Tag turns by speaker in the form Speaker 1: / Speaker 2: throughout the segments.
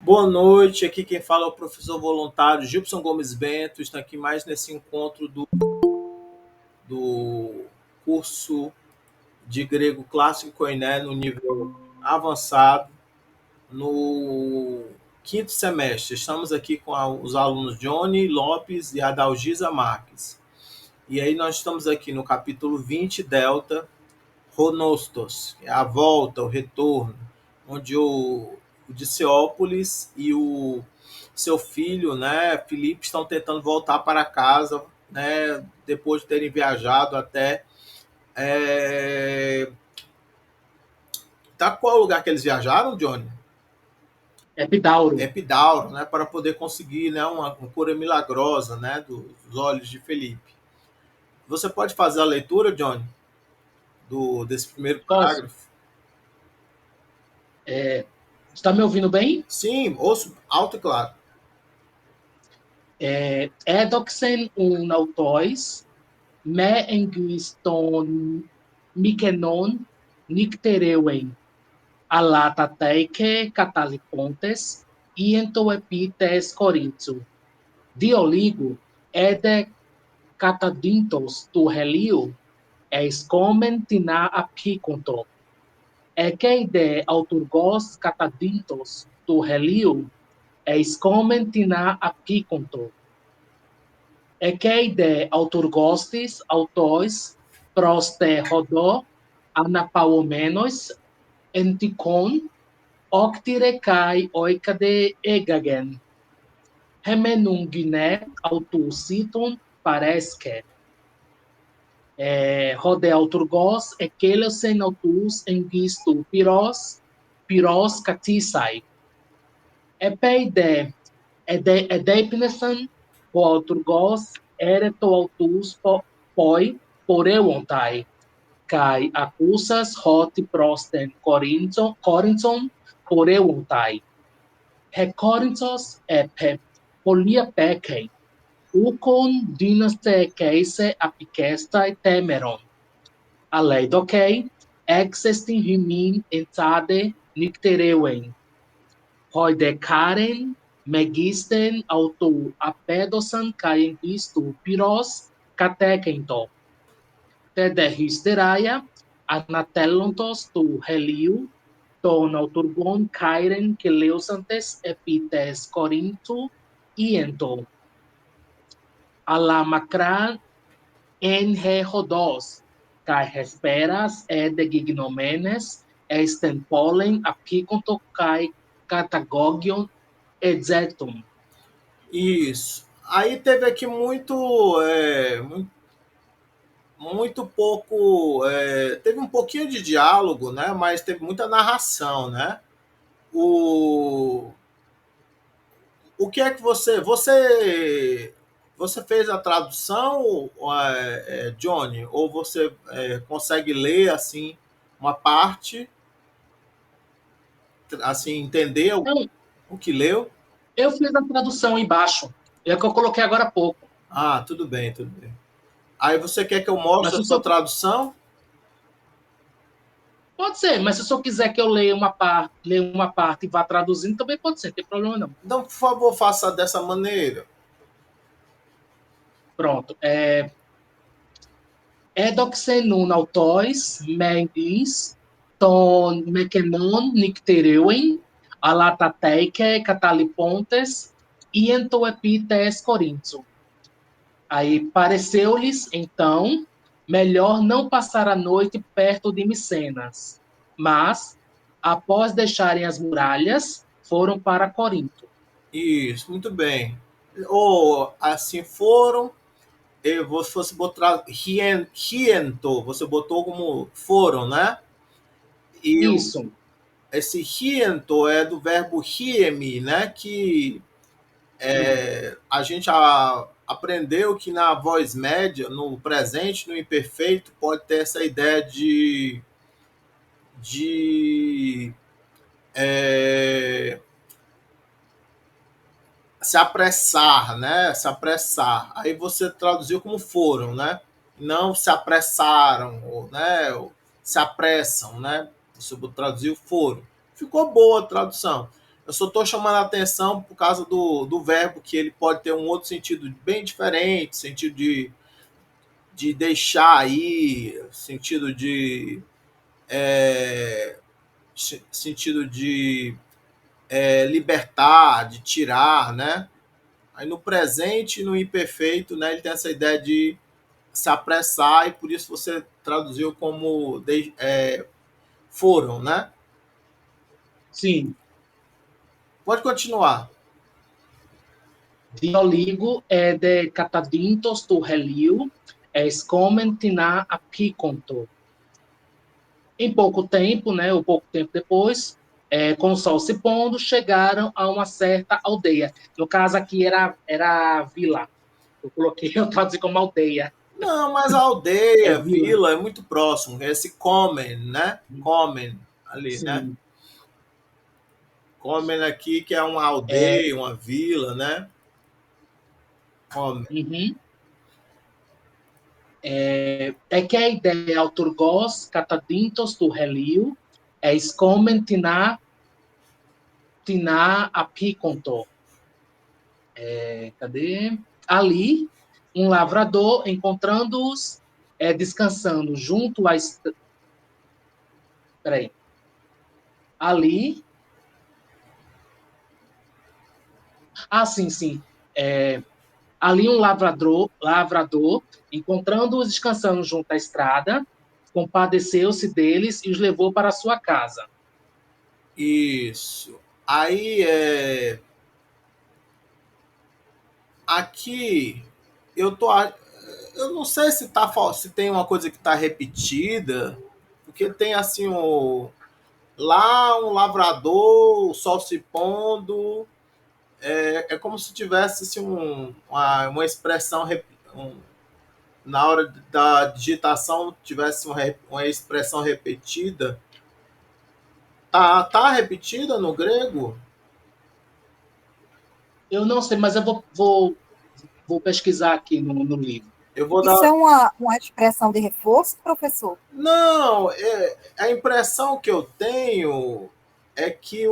Speaker 1: Boa noite, aqui quem fala é o professor voluntário Gilson Gomes Bento. Estou aqui mais nesse encontro do curso de grego clássico e koiné no nível avançado, no quinto semestre. Estamos aqui com os alunos Johnny Lopes e Adalgisa Marques. E aí nós estamos aqui no capítulo 20, Delta, Ronostos, é a volta, o retorno, onde o Diceópolis e o seu filho, né, Filipe, estão tentando voltar para casa, né, depois de terem viajado até. Tá qual lugar que eles viajaram, Johnny?
Speaker 2: Epidauro.
Speaker 1: Epidauro, né, para poder conseguir, né, uma cura milagrosa, né, dos olhos de Felipe. Você pode fazer a leitura, Johnny, desse primeiro
Speaker 2: Posso?
Speaker 1: parágrafo?
Speaker 2: Está me ouvindo bem?
Speaker 1: Sim, ouço alto e claro.
Speaker 2: Edoxen un autois, me enguis ton Mikenon nictereuen, alatateike catalipontes, iento epites Corinthu. Dioligo, ede catadintos tu helio, eis comen tina apiconto. Ekeide auturgos catadintos tu helio, eis comen tina apiconto. Ekeide auturgostis autois proste hodo anapaumenos entikon octire kai oikade egagen. Hemenungine autusiton paresque. Rode auturgos ekelesen autus engistu piros katisai. Epeide edepnesan o auturgos ereto autus poi poreuontai, kai acusas hot prosten Corinthon poreuontai. He Corinthos epe polia pekei, ukon dynaste keise apikestai temeron. Aleidokei, exestin hymin entade nictereuen. Hoide Karen megisten auto apedosan kai engistu piros katekento. Tede hysteraia anatelontos tu heliu ton auturgon kairen keleusantes epites Corinto iento. Ala macran en he hodos, kai hesperas de gignomenes esten polen apiconto kai catagogion exetum.
Speaker 1: Isso. Aí teve aqui muito pouco, teve um pouquinho de diálogo, né? Mas teve muita narração, né? O, o que é que você fez a tradução, Johnny? Ou você consegue ler assim uma parte, assim entender
Speaker 2: Então,
Speaker 1: o que leu?
Speaker 2: eu fiz a tradução embaixo, é que eu coloquei agora há pouco.
Speaker 1: Ah, tudo bem, tudo bem. Aí você quer que eu mostre
Speaker 2: Mas
Speaker 1: a
Speaker 2: se
Speaker 1: sua
Speaker 2: só,
Speaker 1: tradução?
Speaker 2: pode ser, mas se eu quiser que eu leia uma parte e vá traduzindo, também pode ser, não tem problema não.
Speaker 1: Então, por favor, faça dessa maneira.
Speaker 2: Pronto. Edoxenun autois mentis ton mekenon nictereuen alatateike catalipontes iento epites Corinto. Aí pareceu-lhes, então, melhor não passar a noite perto de Micenas. Mas, após deixarem as muralhas, foram para Corinto.
Speaker 1: Isso, muito bem. Ou assim foram, e você fosse botar riento, você botou como foram, né? E
Speaker 2: Isso.
Speaker 1: esse riento é do verbo riemi, né? Que a gente aprendeu que na voz média, no presente, no imperfeito, pode ter essa ideia de é, se apressar, né? Se apressar. Aí você traduziu como foram, né? Não se apressaram, ou, né? Se apressam, né? Você traduziu foram. Ficou boa a tradução. Eu só estou chamando a atenção por causa do verbo, que ele pode ter um outro sentido bem diferente, sentido de deixar aí, é, sentido de libertar, de tirar, né? Aí no presente e no imperfeito, né, ele tem essa ideia de se apressar e por isso você traduziu como foram, né?
Speaker 2: Sim.
Speaker 1: Pode continuar.
Speaker 2: Dioligo de catadintos tu heliu, escomen tina apiconto. Em pouco tempo, né, ou pouco tempo depois, com o sol se pondo, chegaram a uma certa aldeia. No caso aqui era vila. Eu coloquei, eu traduzi como aldeia.
Speaker 1: Não, mas a
Speaker 2: É
Speaker 1: aldeia,
Speaker 2: vila.
Speaker 1: vila é muito próximo. Esse Comen, né? Comen ali, né?
Speaker 2: Sim.
Speaker 1: Comen aqui que é uma
Speaker 2: É,
Speaker 1: aldeia, uma vila, né? Comen.
Speaker 2: uhum. É que a ideia auturgos catadintos do Heliu é escomen tina apiconto. Cadê? Ali, um lavrador, encontrando-os, descansando junto à. Peraí. Ali. Ah, sim, sim. Ali, um lavrador encontrando-os descansando junto à estrada, compadeceu-se deles e os levou para a sua casa.
Speaker 1: Isso. Aí aqui eu tô eu não sei se tem uma coisa que está repetida, porque tem assim lá um lavrador, o sol se pondo, é como se tivesse assim, uma expressão na hora da digitação tivesse uma expressão repetida. Tá repetida no grego?
Speaker 2: Eu não sei, mas eu vou pesquisar aqui no livro.
Speaker 1: Eu vou
Speaker 3: Isso
Speaker 1: dar.
Speaker 3: é uma expressão de reforço, professor?
Speaker 1: Não, a impressão que eu tenho é que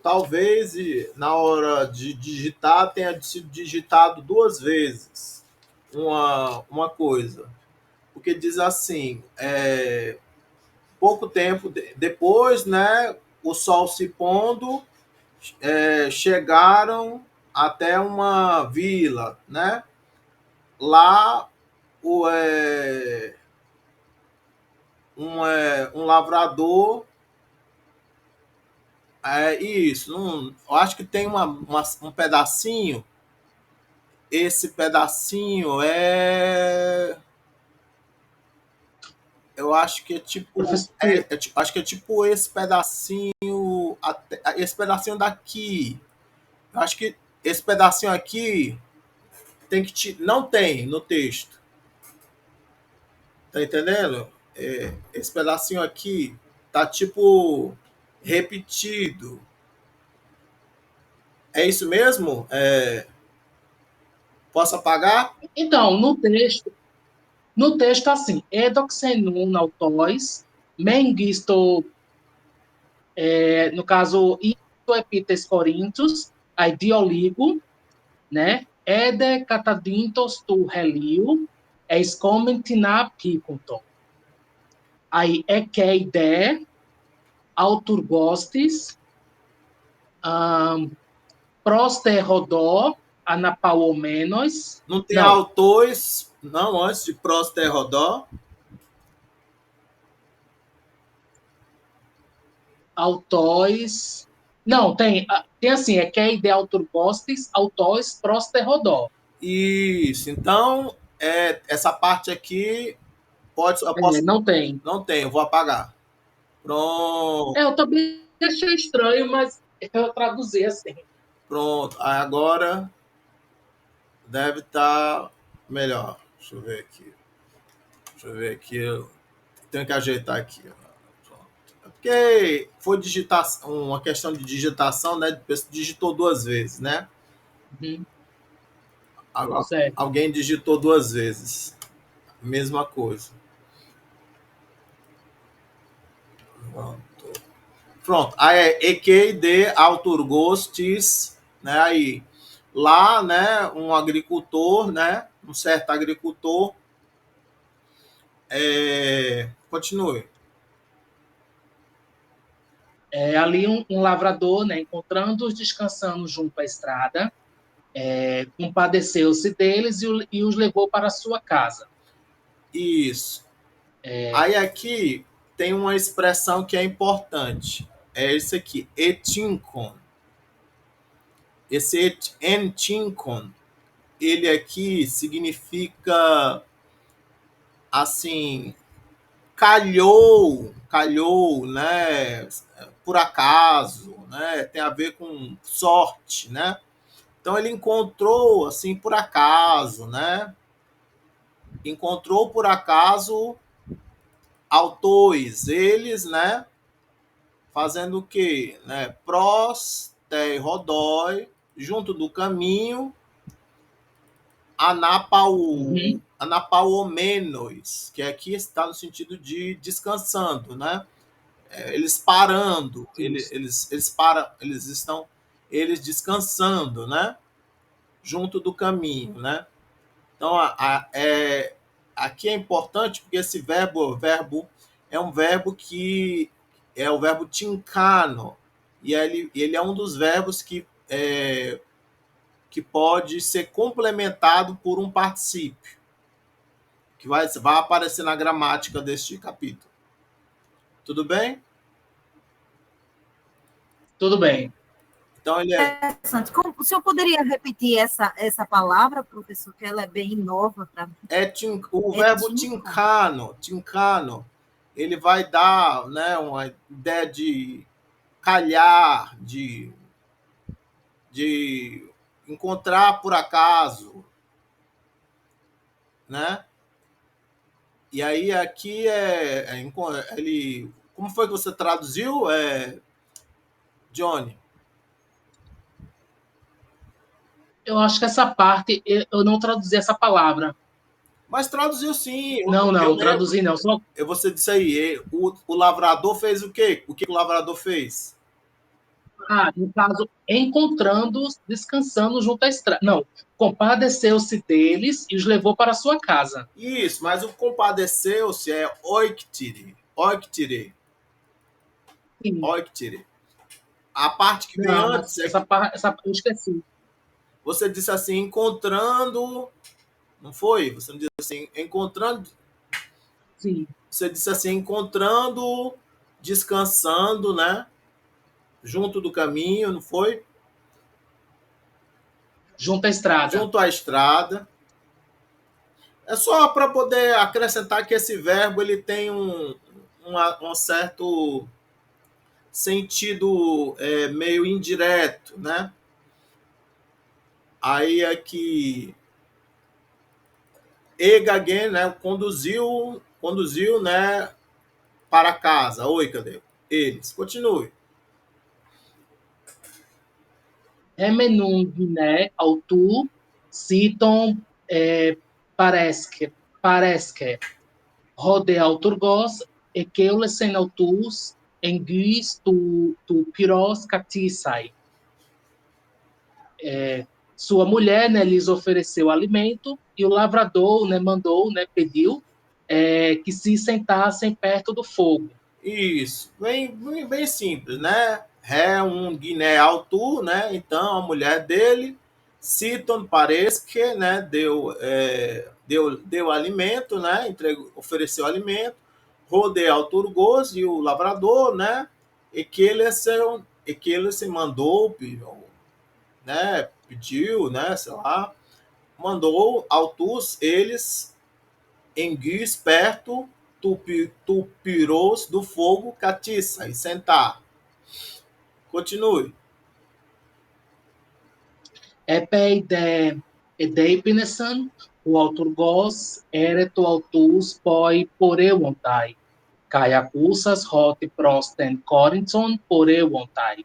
Speaker 1: talvez na hora de digitar tenha sido digitado duas vezes uma coisa. Porque diz assim, pouco tempo depois, né, o sol se pondo, chegaram até uma vila, né? Lá o, um lavrador. Isso, eu acho que tem um pedacinho. Esse pedacinho eu acho que é tipo.
Speaker 2: Professor,
Speaker 1: Acho que é tipo esse pedacinho. Esse pedacinho daqui. Eu acho que esse pedacinho aqui tem que. Não tem no texto. Tá entendendo? Esse pedacinho aqui tá tipo repetido. É isso mesmo? Posso apagar?
Speaker 2: então, no texto assim, edoxenun autóis, mengisto, no caso, ito epites corinthos, aí dioligo, né? Ede catadintos tu heliu, escomen tina picunto. Aí, ekeide, auturgostis, prosterrodó, anapauomenos,
Speaker 1: Não tem
Speaker 2: não,
Speaker 1: autores, não, antes de Prosterrodó.
Speaker 2: autóis. Não, tem assim, que é ideal turbostes, autóis, prosterrodó.
Speaker 1: Isso. Então, essa parte aqui eu posso.
Speaker 2: Não tem.
Speaker 1: Não tem, eu vou apagar. Pronto,
Speaker 2: Eu também achei estranho, mas eu traduzi assim.
Speaker 1: pronto. Aí agora deve estar melhor. Deixa eu ver aqui. Deixa eu ver aqui. Eu tenho que ajeitar aqui. Pronto. É porque foi uma questão de digitação, né? Digitou duas vezes, né?
Speaker 2: Uhum,
Speaker 1: Agora,
Speaker 2: certo.
Speaker 1: alguém digitou duas vezes. Mesma coisa. Pronto. Pronto. Aí é EQ de Auturgostis, né? Aí lá, né, um agricultor, né, um certo agricultor, continue.
Speaker 2: Ali um lavrador, né, encontrando-os descansando junto à estrada, compadeceu-se deles e os levou para a sua casa.
Speaker 1: Isso. Aí aqui tem uma expressão que é importante. É esse aqui, etincon. Esse etincon, ele aqui significa assim, calhou, né? Por acaso, né? Tem a ver com sorte, né? Então ele encontrou assim por acaso, né? Encontrou por acaso autores, eles, né? Fazendo o quê? Né? Prós, te, rodói, junto do caminho,
Speaker 2: Uhum.
Speaker 1: anapauomenos, que aqui está no sentido de descansando, né? Eles parando,
Speaker 2: Isso.
Speaker 1: eles param, eles descansando, né? Junto do caminho, né? Então, aqui é importante porque esse verbo é um verbo que é o verbo tincano, e ele é um dos verbos que pode ser complementado por um particípio, que vai aparecer na gramática deste capítulo. Tudo bem?
Speaker 2: Tudo bem.
Speaker 1: Então, ele é
Speaker 3: Interessante. O senhor poderia repetir essa palavra, professor, que ela é bem nova para mim?
Speaker 1: o
Speaker 3: É
Speaker 1: verbo
Speaker 3: tinca?
Speaker 1: tincano, ele vai dar, né, uma ideia de calhar, de encontrar por acaso, né? E aí aqui ele, como foi que você traduziu, Johnny?
Speaker 2: Eu acho que essa parte, eu não traduzi essa palavra.
Speaker 1: Mas traduziu sim, eu
Speaker 2: Não,
Speaker 1: lembro.
Speaker 2: traduzi não. Só,
Speaker 1: Você disse aí, o lavrador fez o quê? O que o lavrador fez?
Speaker 2: no caso, encontrando-os descansando junto à estrada. Não, compadeceu-se deles e os levou para a sua casa.
Speaker 1: Isso, mas o compadeceu-se é oiktire, oiktire,
Speaker 2: Sim.
Speaker 1: oiktire. A parte que vem
Speaker 2: Não,
Speaker 1: antes é
Speaker 2: essa
Speaker 1: que
Speaker 2: parte eu esqueci.
Speaker 1: você disse assim, encontrando, não foi? Você não disse assim, encontrando,
Speaker 2: Sim,
Speaker 1: você disse assim, encontrando, descansando, né? Junto do caminho, não foi?
Speaker 2: junto à estrada.
Speaker 1: Junto à estrada. É só para poder acrescentar que esse verbo ele tem um certo sentido meio indireto, né? Aí é que Egagen, né, conduziu, né, para casa. Oi, cadê? Eles. Continue.
Speaker 2: Emenum Guiné, autu, citon, paresque, rode auturgos, e keulesen autus, enguis tu piros catisai. Sua mulher, né, lhes ofereceu alimento e o lavrador, né, mandou, né, pediu que se sentassem perto do fogo.
Speaker 1: Isso. Bem simples, né? É um Guiné Altu, né? Então, a mulher dele, Citon Paresque, né? Deu alimento, né? Ofereceu alimento. Rode Alturgos e o lavrador, né? E que ele se mandou, né? Pediu, né? Sei lá. Mandou Altus, eles enguios perto tupirous do fogo catiça e sentar. Continue.
Speaker 2: Epei de edeipinesan, o auturgos, ereto autus, poi poreuontai. Kai acusas hoti prosten corinthon poreuontai.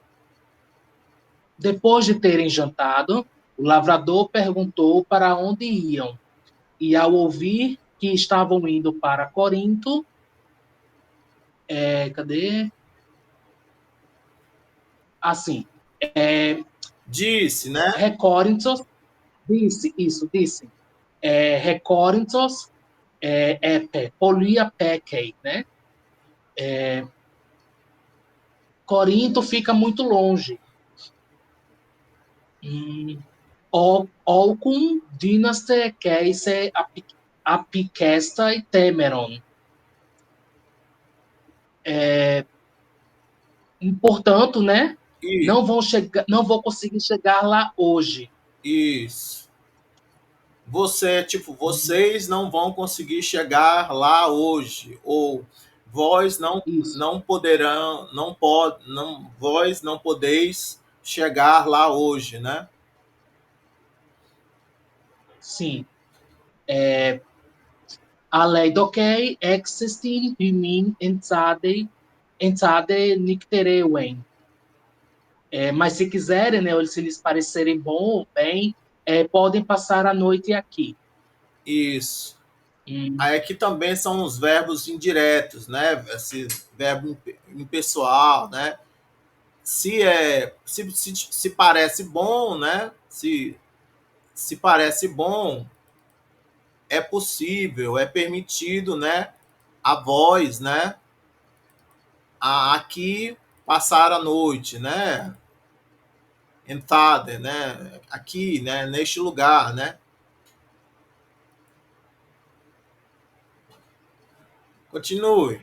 Speaker 2: Depois de terem jantado, o lavrador perguntou para onde iam, e ao ouvir que estavam indo para Corinto, cadê? assim,
Speaker 1: Disse, né?
Speaker 2: Recórinthos, disse. Recórinthos, polia pekei, né? Corinto fica muito longe. Olkun dynaste keise apikesta e temeron. Portanto, né?
Speaker 1: E,
Speaker 2: Não vou conseguir chegar lá hoje.
Speaker 1: isso. Vocês não vão conseguir chegar lá hoje, ou vós
Speaker 2: Isso,
Speaker 1: não poderão, vós não podeis chegar lá hoje, né?
Speaker 2: sim. Aleidokai existin hymin entzade nicterewen. Mas se quiserem, né, ou se lhes parecerem bem, podem passar a noite aqui.
Speaker 1: Isso.
Speaker 2: Hum,
Speaker 1: Aí aqui também são os verbos indiretos, né? Esse verbo impessoal, né? Se parece bom, né? Se parece bom, é possível, é permitido, né? A voz, né? Aqui passar a noite, né? Entrada, né? Aqui, né? Neste lugar, né? Continue.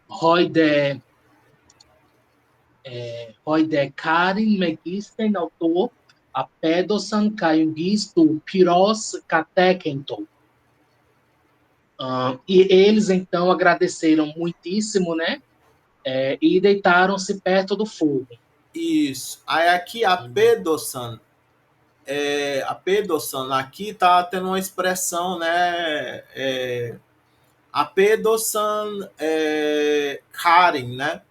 Speaker 2: Heute, heute Karin Megisten autor a pedosan caiungisto piros catequento. E eles, então, agradeceram muitíssimo, né? E deitaram-se perto do fogo.
Speaker 1: Isso. Aí aqui a pedosan aqui tá tendo uma expressão, né? A pedosan Karen, né?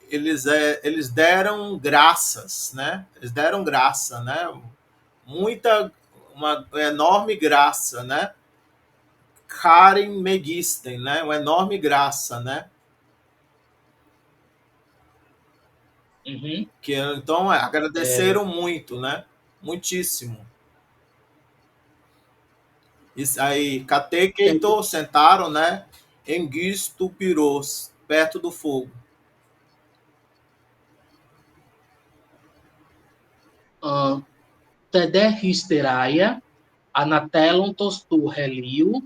Speaker 1: Eles deram graças, né? Eles deram graça, né? Uma enorme graça, né? Karen Megisten, né? Uma enorme graça, né?
Speaker 2: Uhum.
Speaker 1: Que então agradeceram muito, né? Muitíssimo. Isso aí, Kate Keito sentaram, né? Em Gisto Piros, perto do fogo.
Speaker 2: Tedehisteraia, anatelon tostu reliu,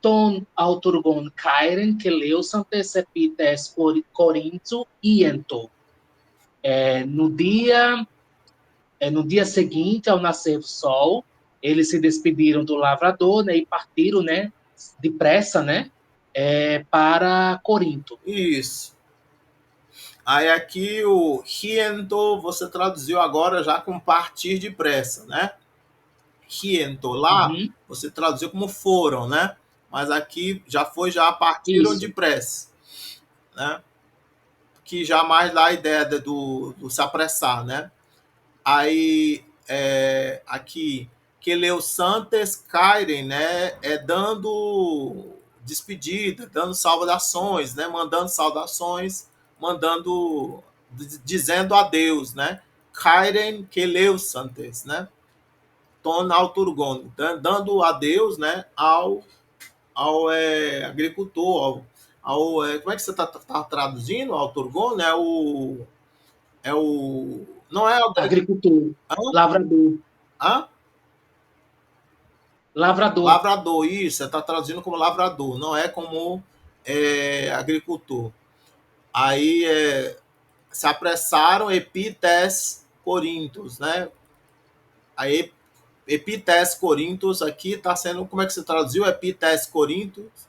Speaker 2: ton auturgon cairen que leusantes epites corinto iento. No dia seguinte, ao nascer do sol, eles se despediram do lavrador, né, e partiram, né, depressa, né, para Corinto.
Speaker 1: Isso. Aí aqui o riento você traduziu agora já com partir depressa, né? Riento lá
Speaker 2: Uhum,
Speaker 1: você traduziu como foram, né? Mas aqui já partiram
Speaker 2: isso.
Speaker 1: depressa, né? Que jamais dá a ideia do se apressar, né? Aí aqui que leu Santes Cairem, né? Dando despedida, dando saudações, né? Mandando saudações, dizendo adeus, né? Cairem que leu Santes, né? Ton Auturgon, dando adeus, né? Ao agricultor, como é que você está traduzindo? Auturgon, né? Não é o
Speaker 2: Agricultor,
Speaker 1: Hã?
Speaker 2: lavrador,
Speaker 1: Hã?
Speaker 2: lavrador.
Speaker 1: Lavrador, isso, você está traduzindo como lavrador, não é como agricultor. Aí se apressaram epites corintos, né? Aí epites corintos aqui está sendo, como é que você traduziu epites corintos?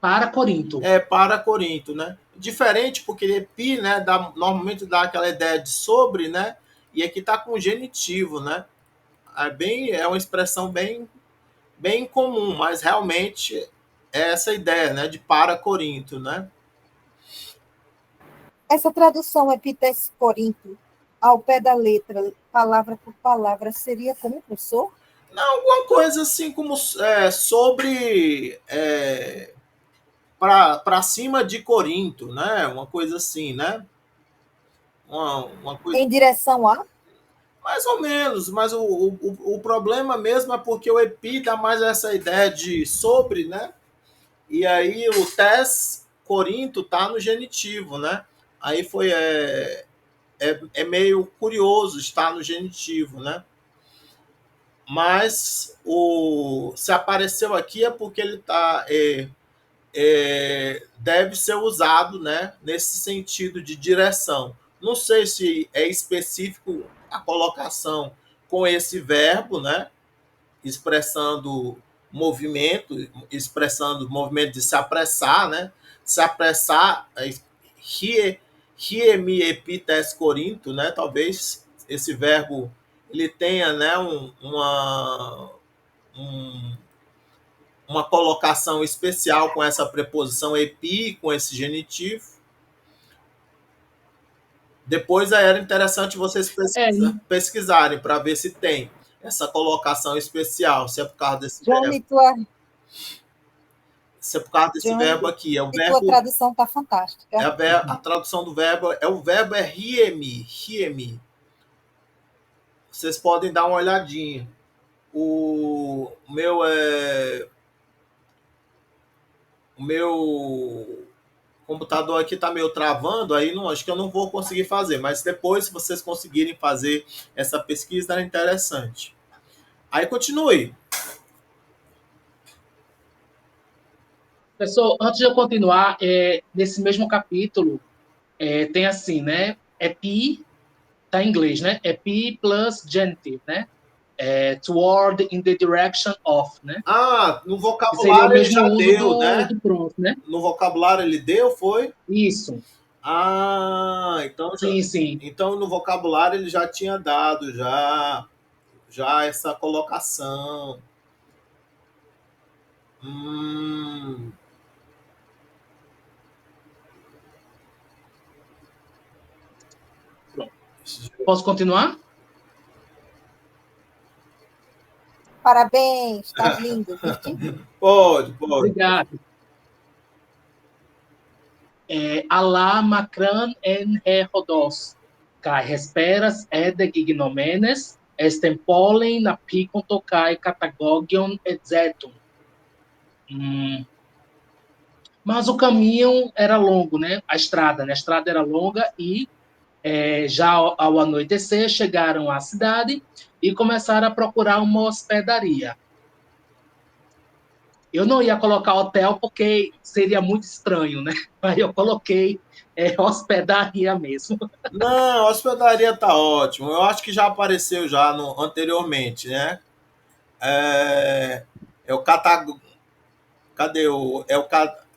Speaker 2: Para Corinto.
Speaker 1: Para Corinto, né? Diferente porque epi, né, normalmente dá aquela ideia de sobre, né? E aqui está com genitivo, né? É uma expressão bem comum, mas realmente é essa ideia, né, de para Corinto, né?
Speaker 3: Essa tradução Epites Corinto, ao pé da letra, palavra por palavra, seria como, professor?
Speaker 1: Não, alguma coisa assim como sobre para cima de Corinto, né? Uma coisa assim, né? Uma coisa
Speaker 3: Em direção a?
Speaker 1: mais ou menos, mas o problema mesmo é porque o epi dá mais essa ideia de sobre, né? E aí o tes Corinto tá no genitivo, né? Aí foi é meio curioso estar no genitivo, né? Mas se apareceu aqui é porque ele tá deve ser usado, né, nesse sentido de direção. Não sei se é específico a colocação com esse verbo, né, expressando movimento de se apressar, né, se apressar, me epites corinto, né, talvez esse verbo ele tenha, né, um, uma colocação especial com essa preposição epi, com esse genitivo. Depois era interessante vocês
Speaker 2: É,
Speaker 1: pesquisarem para ver se tem essa colocação especial, se é por causa desse verbo.
Speaker 3: Johnny, tua,
Speaker 1: Se é por causa desse verbo
Speaker 3: Johnny,
Speaker 1: aqui. É o
Speaker 3: e tua
Speaker 1: verbo.
Speaker 3: tradução está fantástica.
Speaker 1: A tradução do verbo o verbo é riemi. Vocês podem dar uma olhadinha. O meu computador aqui está meio travando, aí não, acho que eu não vou conseguir fazer, mas depois, se vocês conseguirem fazer essa pesquisa, é interessante. Aí continue.
Speaker 2: pessoal, antes de eu continuar, nesse mesmo capítulo, tem assim, né? Epi, tá em inglês, né? Epi plus genitive, né? Toward, in the direction of, né?
Speaker 1: Ah, no
Speaker 2: Que seria o
Speaker 1: vocabulário ele
Speaker 2: mesmo
Speaker 1: já
Speaker 2: uso
Speaker 1: deu,
Speaker 2: do,
Speaker 1: né?
Speaker 2: do pronto, né?
Speaker 1: No vocabulário ele deu, foi?
Speaker 2: Isso,
Speaker 1: Ah,
Speaker 2: sim, sim.
Speaker 1: então no vocabulário ele já tinha dado já essa colocação. Hum,
Speaker 2: Pronto. Posso continuar?
Speaker 3: Parabéns, estás lindo, viste?
Speaker 1: pode.
Speaker 2: Obrigado. Alá macran en Rodos, kai hesperas ede gignomenes, estempolen apicon kai catagogion etzetum. Mas o caminho era longo, né? A estrada, né? A estrada era longa e já ao anoitecer chegaram à cidade e começaram a procurar uma hospedaria. Eu não ia colocar hotel porque seria muito estranho, né? Aí eu coloquei hospedaria mesmo.
Speaker 1: Não, a hospedaria tá ótimo. Eu acho que já apareceu já anteriormente, né? É, é o cadê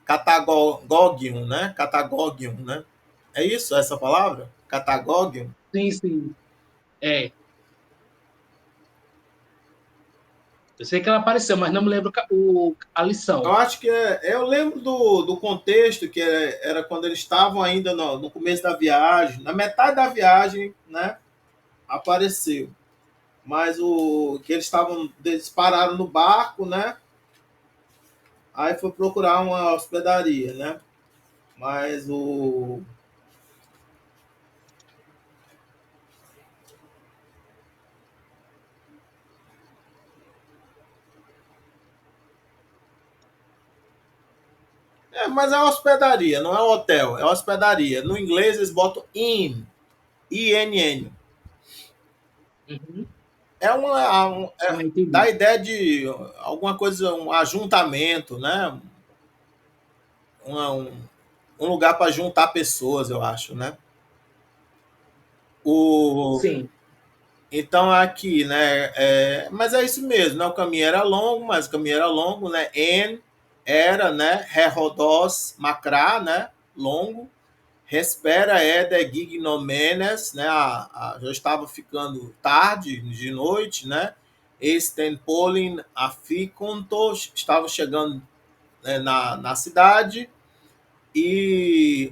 Speaker 1: Catagogium, né? Catagogium, né? É isso, essa palavra? Catagogium?
Speaker 2: Sim, sim. É. Eu sei que ela apareceu, mas não me lembro a
Speaker 1: Eu
Speaker 2: lição.
Speaker 1: acho que eu lembro do contexto que era quando eles estavam ainda no começo da viagem, na metade da viagem, né? Apareceu. Mas o que eles pararam no barco, né? Aí foi procurar uma hospedaria, né? Mas mas é uma hospedaria, não é um hotel, é uma hospedaria. No inglês eles botam INN.
Speaker 2: Uhum.
Speaker 1: Dá
Speaker 2: Entendi.
Speaker 1: a ideia de alguma coisa, um ajuntamento, né? Um, um lugar para juntar pessoas, eu acho, né? O,
Speaker 2: Sim.
Speaker 1: então aqui, né? Mas é isso mesmo, né? O caminho era longo, mas o caminho era longo, né? Era, né? Herodos Macrá, né? Longo. Respera ede gignomenes, né? Já estava ficando tarde de noite, né? Estenpolin aficontos, estava chegando, né, na cidade e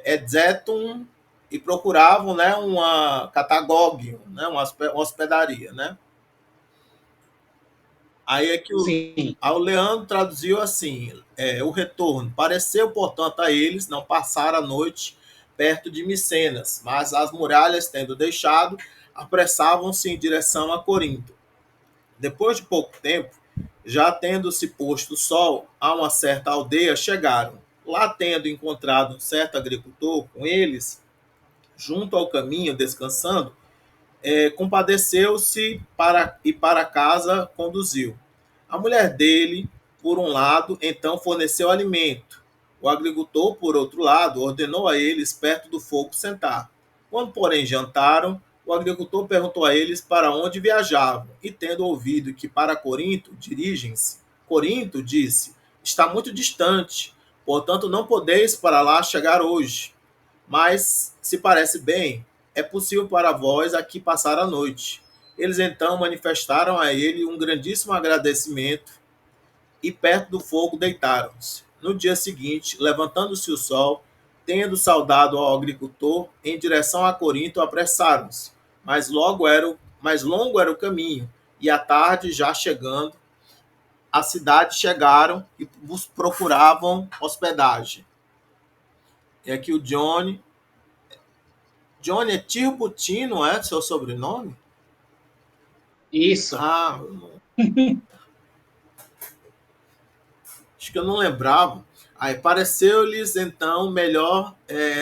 Speaker 1: Edzetum e procuravam, né, uma catagogium, né, uma hospedaria, né? Aí é que
Speaker 2: Sim.
Speaker 1: o Leandro traduziu assim: o retorno. Pareceu, portanto, a eles não passar a noite perto de Micenas, mas as muralhas, tendo deixado, apressavam-se em direção a Corinto. Depois de pouco tempo, já tendo se posto o sol, a uma certa aldeia chegaram. Lá, tendo encontrado um certo agricultor com eles, junto ao caminho, descansando, compadeceu-se para casa conduziu. A mulher dele, por um lado, então forneceu alimento. O agricultor, por outro lado, ordenou a eles perto do fogo sentar. Quando, porém, jantaram, o agricultor perguntou a eles para onde viajavam, e tendo ouvido que para Corinto dirigem-se, Corinto disse: está muito distante, portanto não podeis para lá chegar hoje. Mas, se parece bem, é possível para vós aqui passar a noite. Eles então manifestaram a ele um grandíssimo agradecimento e perto do fogo deitaram-se. No dia seguinte, levantando-se o sol, tendo saudado ao agricultor, em direção a Corinto apressaram-se, mas longo era o caminho, e à tarde, já chegando, à cidade chegaram e procuravam hospedagem. E aqui o Johnny é Tirbutin, não é seu sobrenome?
Speaker 2: Isso.
Speaker 1: Ah, acho que eu não lembrava. Aí pareceu-lhes então melhor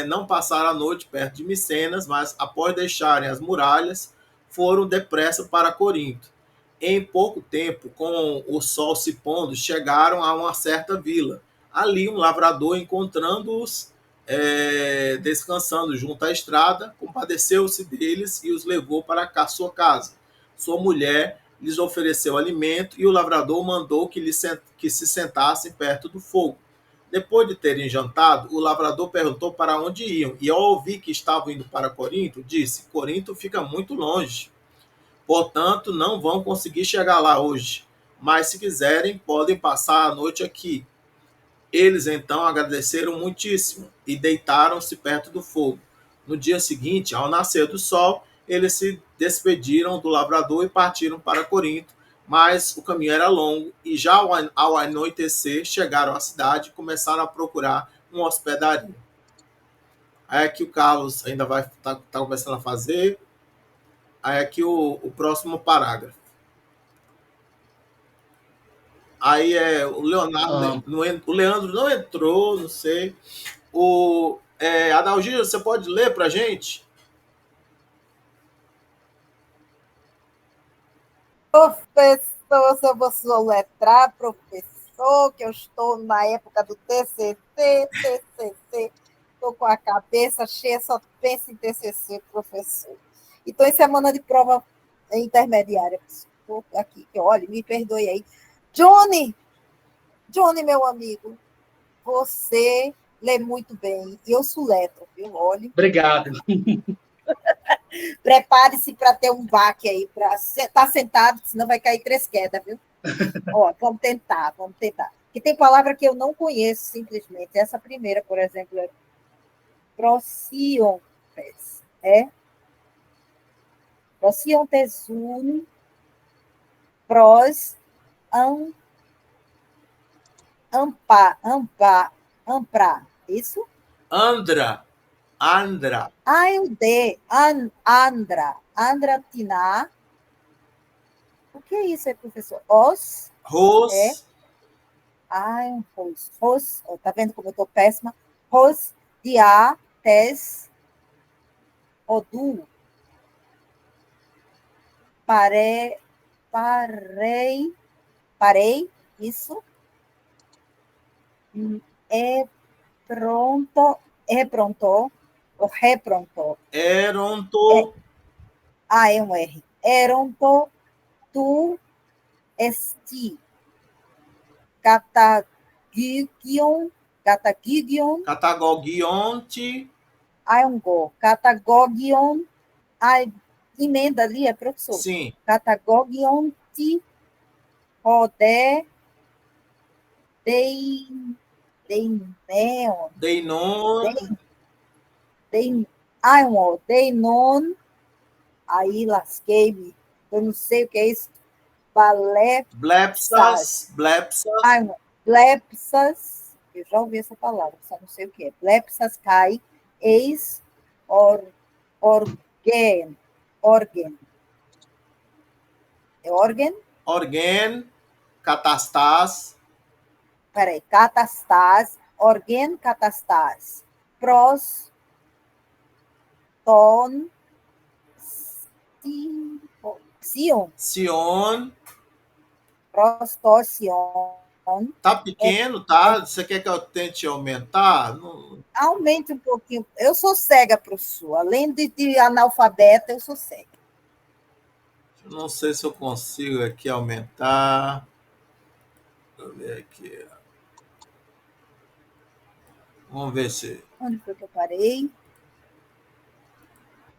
Speaker 1: não passar a noite perto de Micenas, mas após deixarem as muralhas, foram depressa para Corinto. Em pouco tempo, com o sol se pondo, chegaram a uma certa vila. Ali um lavrador, encontrando-os descansando junto à estrada, compadeceu-se deles e os levou para a sua casa. Sua mulher lhes ofereceu alimento e o lavrador mandou que se sentassem perto do fogo. Depois de terem jantado, o lavrador perguntou para onde iam, e ao ouvir que estavam indo para Corinto, disse: Corinto fica muito longe, portanto não vão conseguir chegar lá hoje, mas se quiserem, podem passar a noite aqui. Eles então agradeceram muitíssimo e deitaram-se perto do fogo. No dia seguinte, ao nascer do sol, eles se despediram do lavrador e partiram para Corinto, mas o caminho era longo e já ao anoitecer chegaram à cidade e começaram a procurar uma hospedaria. Aí aqui o Carlos ainda vai tá começando a fazer. Aí aqui o próximo parágrafo. Aí o Leonardo, o Leandro não entrou, não sei. Adalgisa, você pode ler para a gente?
Speaker 3: Professor, se eu vou soletrar, professor, que eu estou na época do TCC, estou com a cabeça cheia, só penso em TCC, professor. Então, em semana de prova intermediária, estou aqui, olha, me perdoe aí. Johnny, meu amigo, você lê muito bem, e eu soletro, viu? Olha.
Speaker 2: Obrigado.
Speaker 3: Prepare-se para ter um baque aí, para estar sentado, senão vai cair 3 quedas, viu? Ó, vamos tentar. Que tem palavra que eu não conheço, simplesmente. Essa primeira, por exemplo, é prociontes. Prociontesun, pros, ampra. Isso?
Speaker 1: Andra.
Speaker 3: O D. Andratiná. O que é isso aí, professor?
Speaker 1: Ros.
Speaker 3: Um ros. Tá vendo como eu tô péssima? Ros, dia, tes, odu. Parei, isso. Repronto, ou repronto.
Speaker 1: Eronto.
Speaker 3: É um R. Eronto, tu, esti.
Speaker 1: Catagogionte.
Speaker 3: Catagogion. Emenda ali, professor?
Speaker 1: Sim.
Speaker 3: Catagogionte. Rodé. Deinon. Aí lasquei-me. Eu não sei o que é isso.
Speaker 1: Blepsas, blepsas,
Speaker 3: Blepsas, eu já ouvi essa palavra, só não sei o que é. Blepsas kai, eis, orgen. Orgen. É orgen?
Speaker 1: orgen, catastás,
Speaker 3: Peraí, catastás, orgen catastás. Proston, sion,
Speaker 1: sion.
Speaker 3: prostosion.
Speaker 1: Tá pequeno, tá? Você quer que eu tente aumentar? Não,
Speaker 3: Aumente um pouquinho. Eu sou cega, professor. Além de analfabeta, eu sou cega.
Speaker 1: não sei se eu consigo aqui aumentar. Deixa eu ver aqui. Vamos ver se.
Speaker 3: Onde foi que eu parei?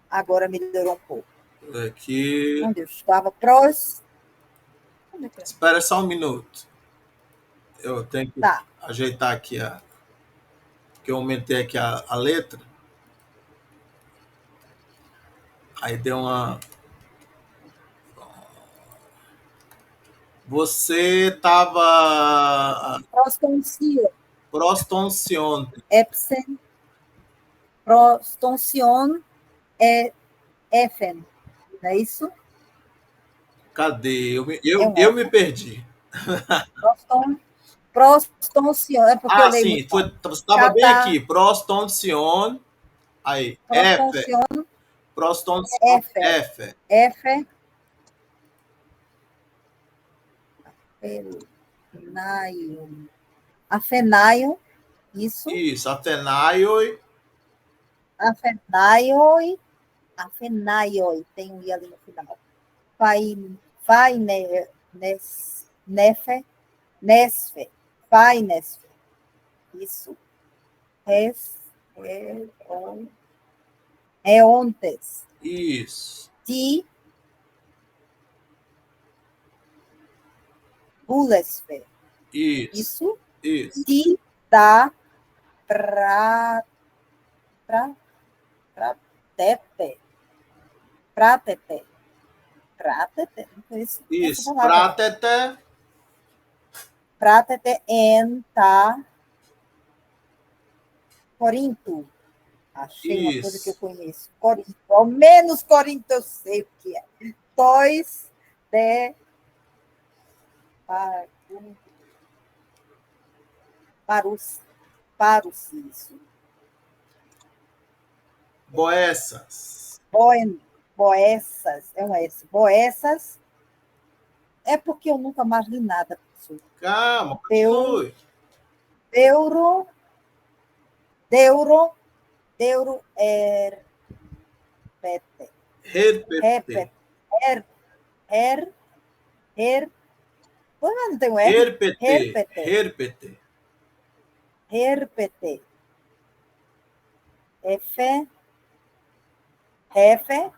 Speaker 3: Agora melhorou um pouco.
Speaker 1: Aqui.
Speaker 3: Onde eu estava? Onde é que eu...
Speaker 1: Espera só um minuto. Eu tenho que
Speaker 3: Tá.
Speaker 1: ajeitar aqui que eu aumentei aqui a letra. Aí deu uma. Você estava
Speaker 3: Prostoncion.
Speaker 1: prostoncione.
Speaker 3: Epsen. Prostoncion é Efen. Não é isso?
Speaker 1: Cadê?
Speaker 3: É um
Speaker 1: Eu me
Speaker 3: Efen.
Speaker 1: perdi.
Speaker 3: Prostoncion. É porque eu
Speaker 1: Ah,
Speaker 3: leio muito
Speaker 1: sim,
Speaker 3: mal.
Speaker 1: você estava bem
Speaker 3: Cata,
Speaker 1: aqui. Prostoncione. Aí, F.
Speaker 3: prostoncion,
Speaker 1: Prostoncione
Speaker 3: Efe.
Speaker 1: F.
Speaker 3: Efe. Afenaion. Afenaion. Isso.
Speaker 1: Isso, Atenaioi.
Speaker 3: Afenaioi. Afenaioi. Tem um i ali no final. Vai nefe. Nesfe. Vai nesfe. Isso. Eontes.
Speaker 1: Isso,
Speaker 3: Ti bulesfe.
Speaker 1: isso,
Speaker 3: Isso.
Speaker 1: isso.
Speaker 3: Ti da pra, pratepe. Pratepe. Pratete. Não conheço essa
Speaker 1: Isso,
Speaker 3: palavra, não.
Speaker 1: Pratete.
Speaker 3: Pratete enta Corinto. Achei uma coisa que eu
Speaker 1: Isso,
Speaker 3: conheço. Corinto. Ao menos Corinto eu sei o que é. Tois de parus. Parus, isso.
Speaker 1: Boessas.
Speaker 3: Boessas. É um S. Boessas. É porque eu nunca mais li nada, professor.
Speaker 1: Calma, continue.
Speaker 3: Deuro. Deuro. Deuro. Repete.
Speaker 1: Herpete.
Speaker 3: Repete. Er. Er. Não tem um R?
Speaker 1: Herpete.
Speaker 3: Herpete.
Speaker 1: Herpete.
Speaker 3: Herpete. Efe. Refe.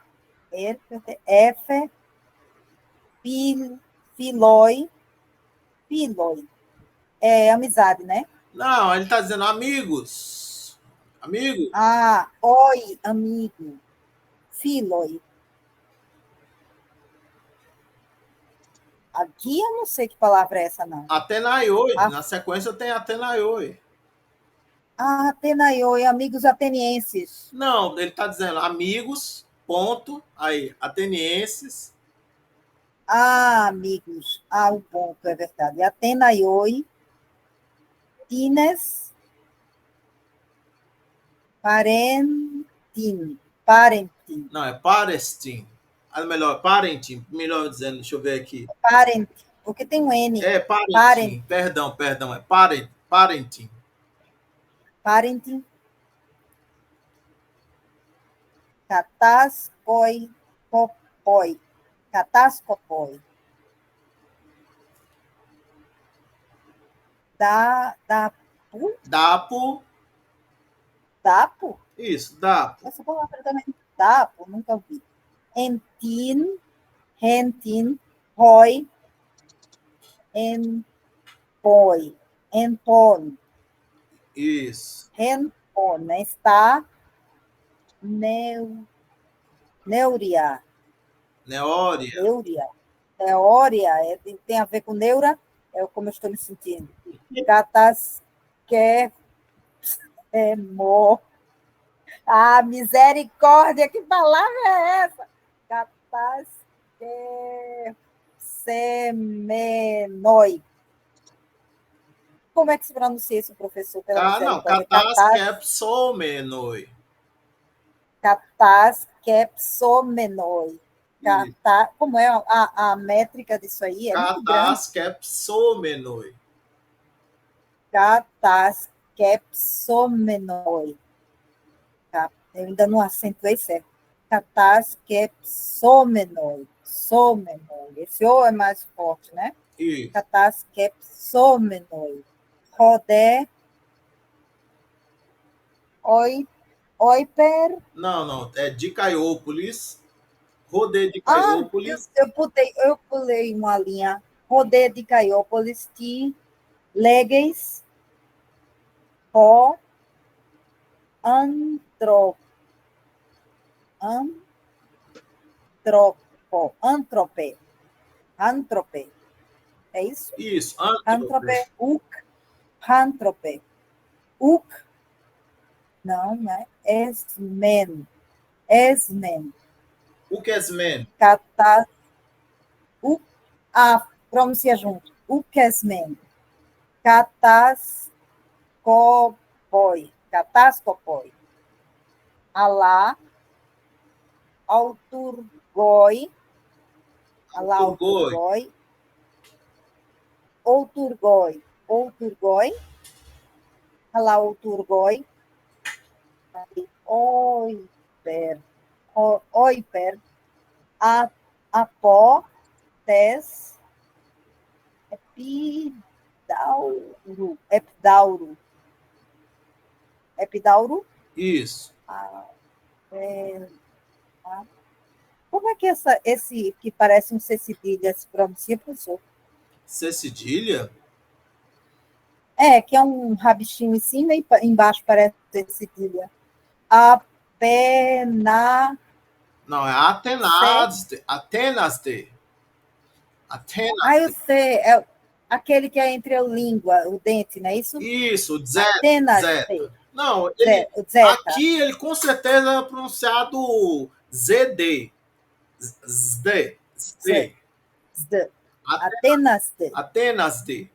Speaker 3: Herpete. Efe. Filoi. Filoi. É amizade, né?
Speaker 1: Não, ele está dizendo amigos. Amigo.
Speaker 3: Ah, oi, amigo. Filoi. Aqui eu não sei que palavra é essa, não.
Speaker 1: Atenaioi. Na sequência tem Atenaioi.
Speaker 3: Atenaioi, amigos atenienses.
Speaker 1: Não, ele está dizendo amigos, ponto. Aí, atenienses.
Speaker 3: Amigos. O ponto, é verdade. Atenaioi, tines, parentim.
Speaker 1: Não, é Parestim. Ah, melhor, Parentim. Melhor dizendo, deixa eu ver aqui.
Speaker 3: Parentim, porque tem um N.
Speaker 1: É Parentim. Perdão. É Parentim.
Speaker 3: Parentim. Catascopoi. Catascopoi.
Speaker 1: Dapo.
Speaker 3: Dapo?
Speaker 1: Isso, Dapo.
Speaker 3: Essa palavra também. Dapo, nunca vi. Entin, rentin, roi, empoi, empon,
Speaker 1: Isso.
Speaker 3: renpon, né? Está neuria,
Speaker 1: Neória.
Speaker 3: neuria, Teoria, tem a ver com neura, é como eu estou me sentindo. Catasquemo. Ah, misericórdia, que palavra é essa? Catasquemenoi. Como é que se pronuncia isso, professor, pela
Speaker 1: Não,
Speaker 3: misericórdia?
Speaker 1: catasquepsomenoi.
Speaker 3: Catasquepsomenoi. Como é a métrica disso aí? É muito grande.
Speaker 1: Catasquepsomenoi.
Speaker 3: Catasquepsomenoi. Eu ainda não acentuei certo. Catasquepsomenoi. Somenoi. Esse O é mais forte, né?
Speaker 1: Isso.
Speaker 3: Catasquepsomenoi. Rodé. Oiper.
Speaker 1: Não, é Dicaiópolis. Rodê de
Speaker 3: Ah,
Speaker 1: Caiópolis.
Speaker 3: eu pulei uma linha. Rodé de Caiópolis, legues, o, antropo, antrope. É isso?
Speaker 1: Isso,
Speaker 3: Antrope, antrope. Não, né? Esmen.
Speaker 1: O que é Smen?
Speaker 3: Catas, pronuncia junto. Ukesmen. Catascopoi. Alá, auturgoi,
Speaker 1: Turgoi.
Speaker 3: outurgoi, alá, outurgoi, oiper, apó, tes, epidauro.
Speaker 1: Isso.
Speaker 3: Como é que esse que parece um C cedilha se pronuncia, professor?
Speaker 1: C cedilha?
Speaker 3: Que é um rabichinho em cima e embaixo parece C cedilha. Apena.
Speaker 1: Não, é Atenas.
Speaker 3: Eu sei, é aquele que é entre a língua, o dente, não é isso?
Speaker 1: Isso,
Speaker 3: Atenas.
Speaker 1: zeta. Não,
Speaker 3: O zeta.
Speaker 1: aqui ele com certeza é pronunciado ZD. ZD.
Speaker 3: Z. Atenas.
Speaker 1: Atenas D.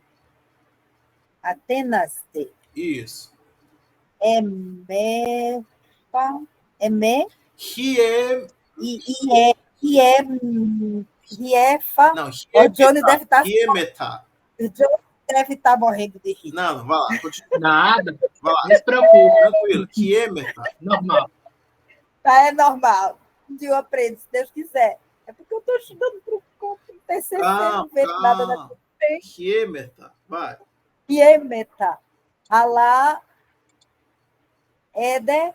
Speaker 3: Atenas.
Speaker 1: Isso.
Speaker 3: Emefa. Eme.
Speaker 1: Rie...
Speaker 3: Riefa.
Speaker 1: Não,
Speaker 3: O Johnny deve estar.
Speaker 1: Riemeta.
Speaker 3: O Johnny deve estar morrendo de rir.
Speaker 1: Não, vai lá, continua.
Speaker 2: Nada,
Speaker 1: Vai lá.
Speaker 2: não se preocupe.
Speaker 1: Tranquilo. Riemeta.
Speaker 2: Normal.
Speaker 3: É normal. Um dia eu aprendo, se Deus quiser. É porque eu estou estudando para o TCC, não vejo nada
Speaker 1: Calma.
Speaker 3: daquilo.
Speaker 1: Riemeta. Vai.
Speaker 3: Riemeta. Alá, Ede,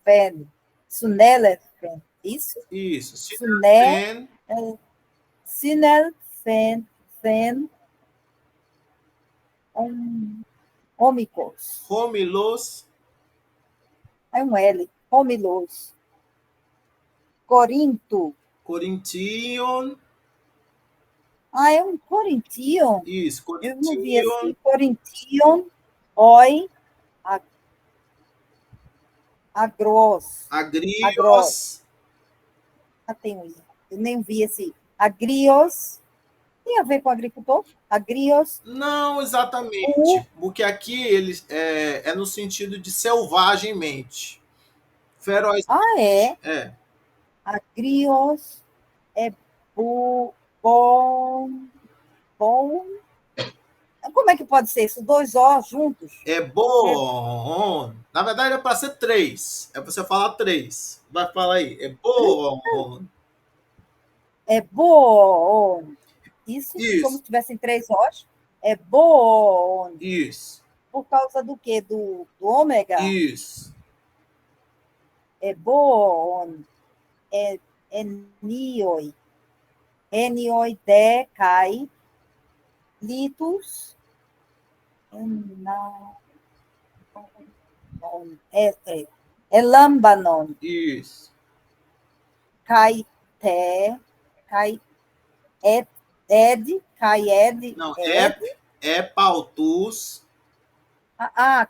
Speaker 3: Sunelfen. Sunelfen. Isso?
Speaker 1: Isso.
Speaker 3: Suné,
Speaker 1: Sinelfen.
Speaker 3: Sinelfen, Homicos.
Speaker 1: Romilos.
Speaker 3: É um L. Homilos. Corinto.
Speaker 1: Corintium.
Speaker 3: É um Corintium.
Speaker 1: Isso,
Speaker 3: Eu não vi
Speaker 1: Corintium.
Speaker 3: assim. Corintium. Oi. Agros.
Speaker 1: Agrios.
Speaker 3: Tem um I. Eu nem vi esse. Agrios. Tem a ver com agricultor? Agrios.
Speaker 1: Não exatamente, porque aqui eles é no sentido de selvagemmente. Feroz.
Speaker 3: É.
Speaker 1: É.
Speaker 3: Agrios. É bom. Como é que pode ser isso? Dois O juntos?
Speaker 1: É bom. Na verdade é para ser três. É para você falar três. Vai falar aí. É bom.
Speaker 3: É bom. Isso como se tivessem três Os. É bom.
Speaker 1: Isso.
Speaker 3: Por causa do quê? Do ômega?
Speaker 1: Isso.
Speaker 3: É bom. É nioi. Nioi decai. Litus. Lambanon,
Speaker 1: Isso.
Speaker 3: Kai Te, Kai Ed, Kai Ed,
Speaker 1: Não,
Speaker 3: Ed.
Speaker 1: é Pautus.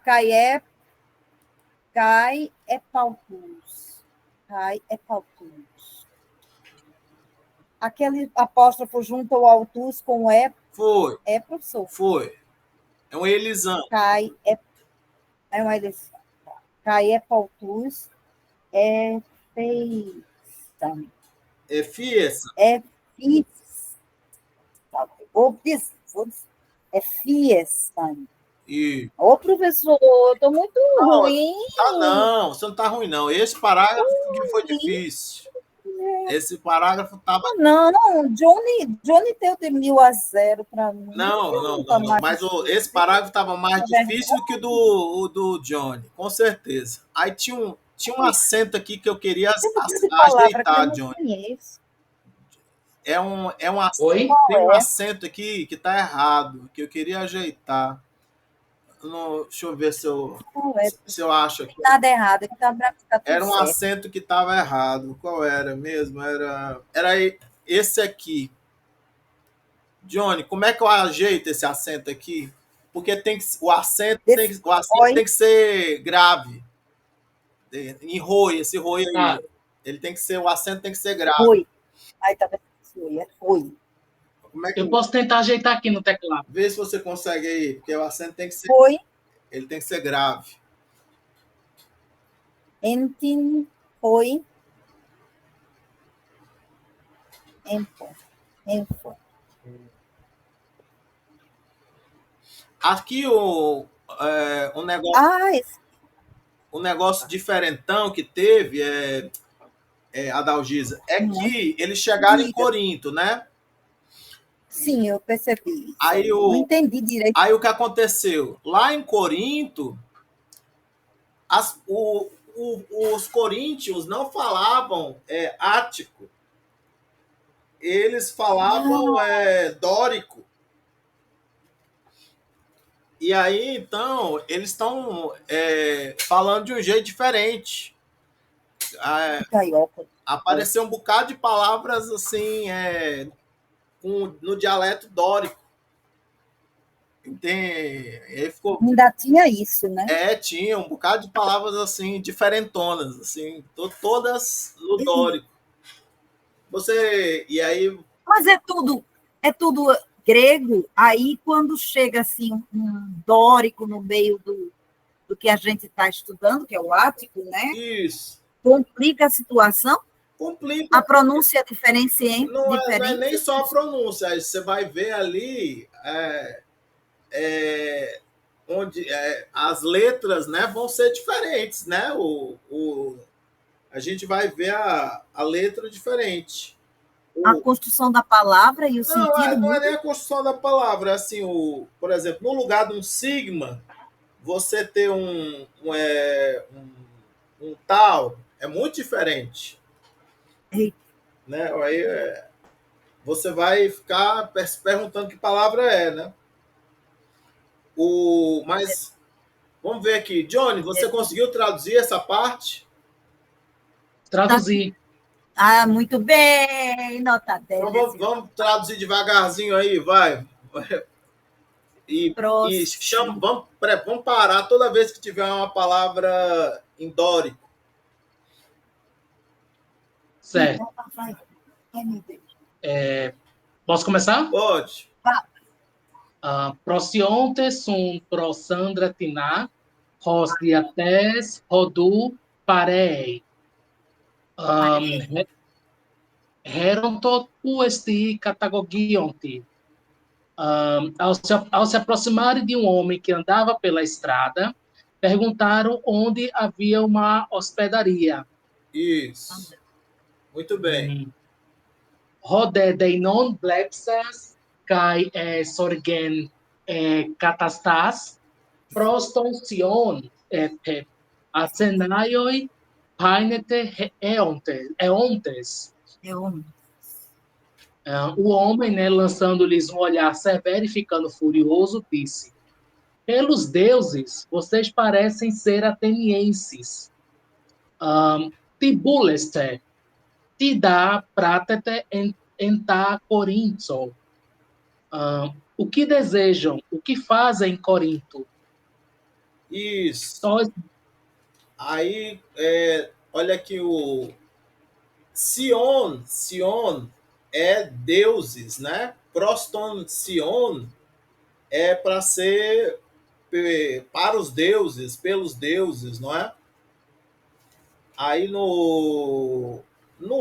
Speaker 3: Kai é Pautus. Kai é Pautus. Aquele apóstrofo junto ao Altus com
Speaker 1: Foi,
Speaker 3: professor.
Speaker 1: foi. É um Elisão.
Speaker 3: Kai é uma eleição. Kai é Pautus. É feição.
Speaker 1: É Fiesa.
Speaker 3: É fies. É fiestan.
Speaker 1: E...
Speaker 3: Ô, professor, eu tô muito ruim.
Speaker 1: Tá não, você não tá ruim, não. Esse parágrafo que foi difícil. Esse parágrafo tava.
Speaker 3: Não, Johnny tem o de 1.0 para mim.
Speaker 1: Não.
Speaker 3: Tá mais
Speaker 1: Mas
Speaker 3: difícil.
Speaker 1: esse parágrafo tava mais difícil do que o do Johnny, com certeza. Aí tinha um acento aqui que eu queria
Speaker 3: Tem palavra que eu
Speaker 1: ajeitar,
Speaker 3: não
Speaker 1: Johnny.
Speaker 3: conheço.
Speaker 1: É um acento,
Speaker 2: Oi?
Speaker 1: tem um
Speaker 3: Qual é?
Speaker 1: acento aqui que tá errado, que eu queria ajeitar. Deixa eu ver se
Speaker 3: Qual é?
Speaker 1: eu acho aqui.
Speaker 3: Nada errado, que tá tudo
Speaker 1: Era um
Speaker 3: certo.
Speaker 1: acento que estava errado. Qual era mesmo? Era esse aqui. Johnny, como é que eu ajeito esse acento aqui? Porque o acento tem que ser grave. Em roi, esse roi aí.
Speaker 2: Tá.
Speaker 1: O acento tem que ser grave.
Speaker 3: Foi. Aí tá vendo? Foi.
Speaker 1: Como é que
Speaker 2: Eu posso tentar ajeitar aqui no teclado.
Speaker 1: Vê se você consegue aí, porque o acento tem que ser.
Speaker 3: Foi.
Speaker 1: Ele tem que ser grave.
Speaker 3: Entin. Foi. Enfo.
Speaker 1: Aqui um negócio. Um negócio diferentão que teve Adalgisa, que eles chegaram em Corinto, né?
Speaker 3: Sim, eu percebi.
Speaker 1: Aí
Speaker 3: não entendi direito.
Speaker 1: Aí o que aconteceu? Lá em Corinto, os coríntios não falavam ático. Eles falavam dórico. E aí, então, eles estão falando de um jeito diferente. Apareceu um bocado de palavras assim, no dialeto dórico.
Speaker 3: Ainda tinha isso, né?
Speaker 1: Tinha um bocado de palavras assim, diferentonas, assim, todas no dórico. E aí...
Speaker 3: Mas é tudo grego, aí quando chega assim um dórico no meio do que a gente está estudando, que é o ático, né?
Speaker 1: Isso.
Speaker 3: Complica a situação?
Speaker 1: Complica.
Speaker 3: A pronúncia é diferente?
Speaker 1: Não é nem só a pronúncia, você vai ver ali onde as letras, né, vão ser diferentes, né? A gente vai ver a letra diferente.
Speaker 3: A construção da palavra e o sentido.
Speaker 1: Não é nem a construção da palavra. Assim, por exemplo, no lugar de um sigma, você ter um tal é muito diferente. Né? Aí você vai ficar perguntando que palavra né? Mas vamos ver aqui. Johnny, você conseguiu traduzir essa parte?
Speaker 2: Traduzir.
Speaker 3: Muito bem, nota 10.
Speaker 1: Então vamos traduzir devagarzinho aí, vai. E vamos parar toda vez que tiver uma palavra em dórico.
Speaker 2: Certo. Posso começar?
Speaker 1: Pode.
Speaker 2: Prosionte sun prosandra tina, hosdiates hodu parei. Herontot uesti catagogionte. Ao se aproximarem de um homem que andava pela estrada, perguntaram onde havia uma hospedaria.
Speaker 1: Isso. Muito bem.
Speaker 2: Rode deinon blexas kai sorgen catastas proston sion acenaioi painete eontes. O homem, né, lançando-lhes um olhar severo e ficando furioso, disse: Pelos deuses, vocês parecem ser atenienses. Tibuleste, Tidá, Prátete, Entá, Corinto. O que desejam? O que fazem em Corinto?
Speaker 1: Isso.
Speaker 2: Só
Speaker 1: Aí, olha aqui o Sion. Sion é deuses, né? Proston Sion é para ser para os deuses, pelos deuses, não é? Aí no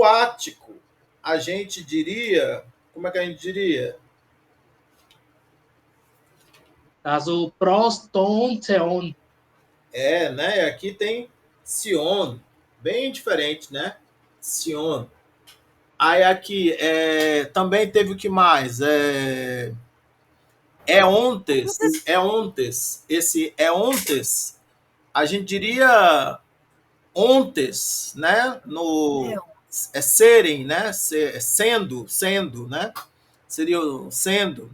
Speaker 1: Ático, a gente diria, como é que a gente diria?
Speaker 2: caso prostonteon.
Speaker 1: Né? Aqui tem Sion, bem diferente, né? Sion. Aí aqui também teve o que mais?
Speaker 3: Professor,
Speaker 1: É ontes. Esse é ontes, a gente diria ontes, né? No serem, né? Sendo, né? Seria o sendo.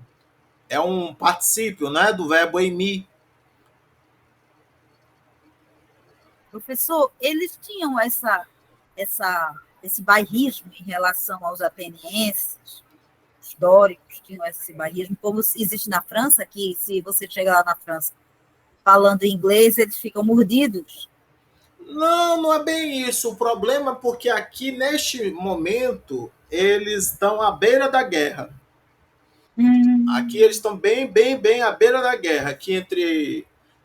Speaker 1: É um particípio, né? Do verbo eimi.
Speaker 3: professor, eles tinham esse bairrismo em relação aos atenienses, históricos, tinham esse bairrismo, como existe na França, que se você chega lá na França falando inglês, eles ficam mordidos.
Speaker 1: Não, não é bem isso. O problema é porque aqui, neste momento, eles estão à beira da guerra. Aqui eles estão bem à beira da guerra.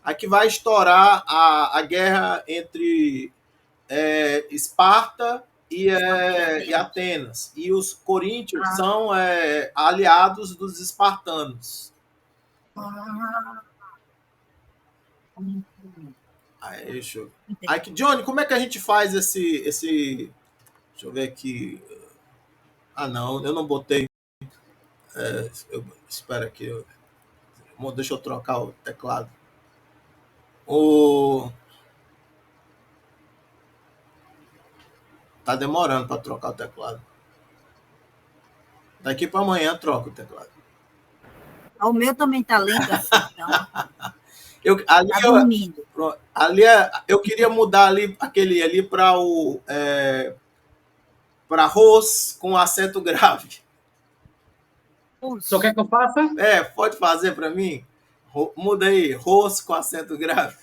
Speaker 1: Aqui vai estourar a guerra entre Esparta e Atenas. E os coríntios são aliados dos espartanos. Aí, Aqui, Johnny, como é que a gente faz esse. Deixa eu ver aqui. Ah, não, eu não botei. Espera aqui. Deixa eu trocar o teclado. Tá demorando para trocar o teclado. Daqui para amanhã troca o teclado.
Speaker 3: O meu também está lento assim, então.
Speaker 1: Ali,
Speaker 3: tá dormindo.
Speaker 1: Eu queria mudar aquele ali para para Ros com acento grave.
Speaker 2: Só quer que eu faça?
Speaker 1: Pode fazer para mim? Muda aí, Ros com acento grave.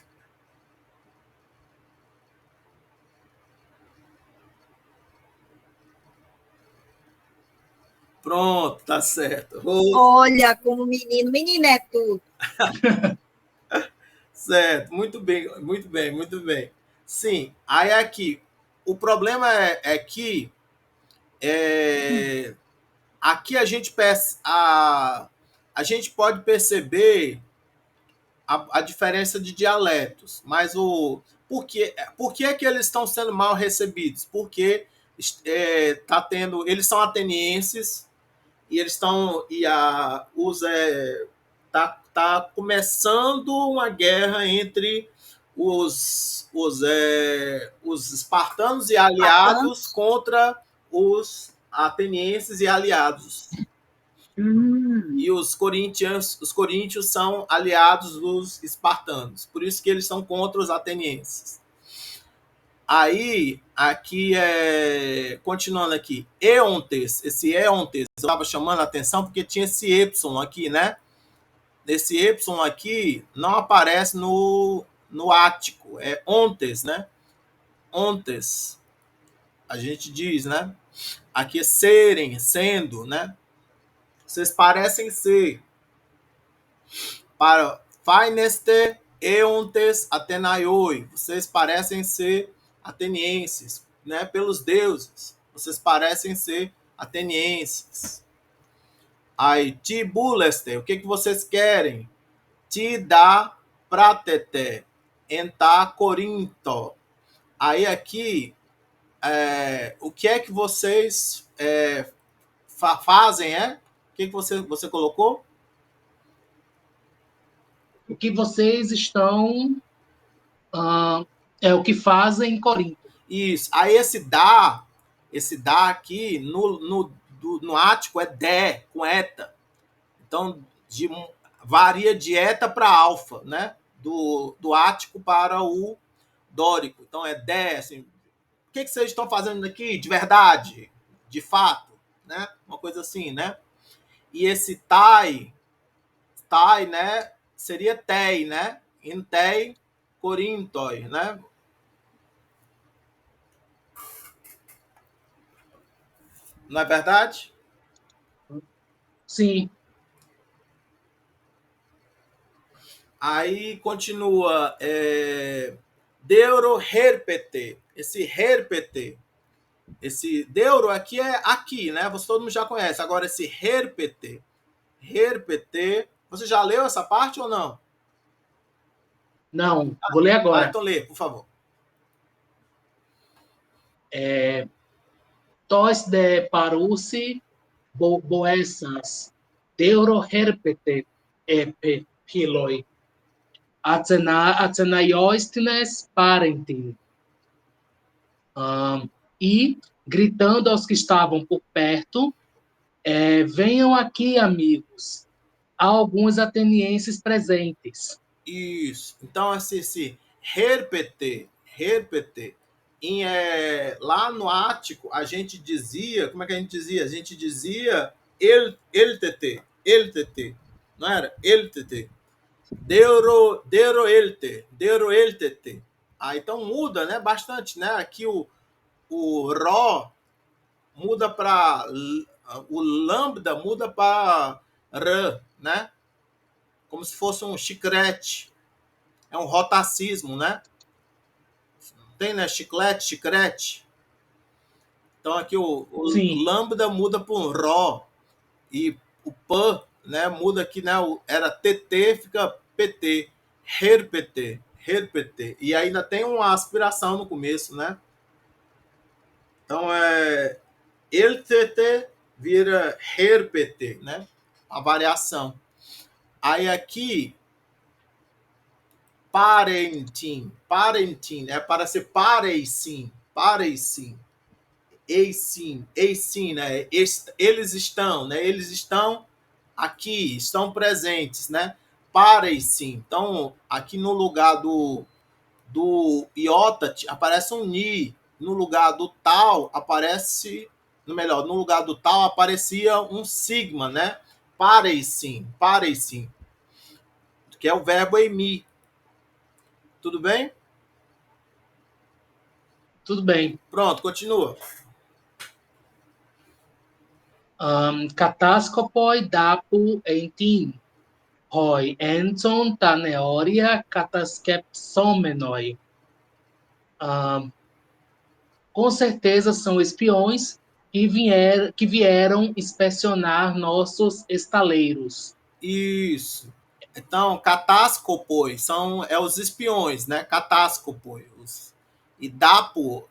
Speaker 1: Pronto, tá certo.
Speaker 3: Olha como menino é tudo.
Speaker 1: Certo, muito bem, muito bem, muito bem. Sim, aí aqui, o problema é que aqui a gente pode perceber a diferença de dialetos, mas por que é que eles estão sendo mal recebidos? Porque tá tendo, eles são atenienses e eles estão tá começando uma guerra entre os espartanos e aliados contra os atenienses e aliados. E os coríntios são aliados dos espartanos. Por isso que eles são contra os atenienses. Aí, aqui continuando aqui, esse eontes, eu estava chamando a atenção porque tinha esse Y aqui, né? Esse Y aqui não aparece no ático, é ontes, né? Ontes, a gente diz, né? Aqui é serem, sendo, né? Vocês parecem ser. Para faineste eontes atenaioi, vocês parecem ser atenienses, né? Pelos deuses, vocês parecem ser atenienses. Aí, tibuleste, o que vocês querem? Ti dá pratete, entá corinto. Aí aqui, o que é que vocês fazem, O que você colocou?
Speaker 2: O que vocês estão... é o que fazem em Corinto.
Speaker 1: Isso. Aí esse dá aqui, no ático é dé, com eta. Então, varia de eta para alfa, né? Do ático para o dórico. Então é dé, assim, o que vocês estão fazendo aqui de verdade, de fato, né? Uma coisa assim, né? E esse tai, né? Seria tei, né? Intei, corintoi, né? Não é verdade?
Speaker 2: Sim.
Speaker 1: Aí continua deuro herpete. Esse herpete, esse deuro aqui é aqui, né? Você todo mundo já conhece. Agora esse herpete, você já leu essa parte ou não?
Speaker 2: Não, vou ler
Speaker 1: Ah,
Speaker 2: agora.
Speaker 1: então lê, por favor.
Speaker 2: Tos de parousi boessas, deuro herpete piloi, atenaioistines parentin. E, gritando aos que estavam por perto, venham aqui, amigos. Há alguns atenienses presentes.
Speaker 1: Isso. Então, esse herpete, lá no ático, a gente dizia, como é que a gente dizia? A gente dizia el tt, não era? El tt. Deuro el tt. Ah, então muda, né? Bastante, né? Aqui o ró muda para o lambda muda para r, né? Como se fosse um chiclete. É um rotacismo, né? Tem, né? Chiclete. Então aqui o
Speaker 2: Sim.
Speaker 1: lambda muda para um ró. E o pan, né? Muda aqui, né? Era tt, fica pt. Herpete. E ainda tem uma aspiração no começo, né? Então el tt vira herpete, né? A variação. Aí aqui parentim é para ser pareisim, eisim, né? Eles estão, né? Eles estão aqui, estão presentes, né? Pareisim. Então, aqui no lugar do iota aparece um ni, no lugar do tal aparece, no lugar do tal aparecia um sigma, né? Pareisim, que é o verbo emi. Tudo bem?
Speaker 2: Tudo bem.
Speaker 1: Pronto, continua.
Speaker 2: Κατάσκοποι δάπου εντίν, hoi enton ta neoria cataskepsomenoi. Com certeza são espiões que vieram inspecionar nossos estaleiros.
Speaker 1: Isso. Então, catáskopoi os espiões, né? Catáskopoi. E dapo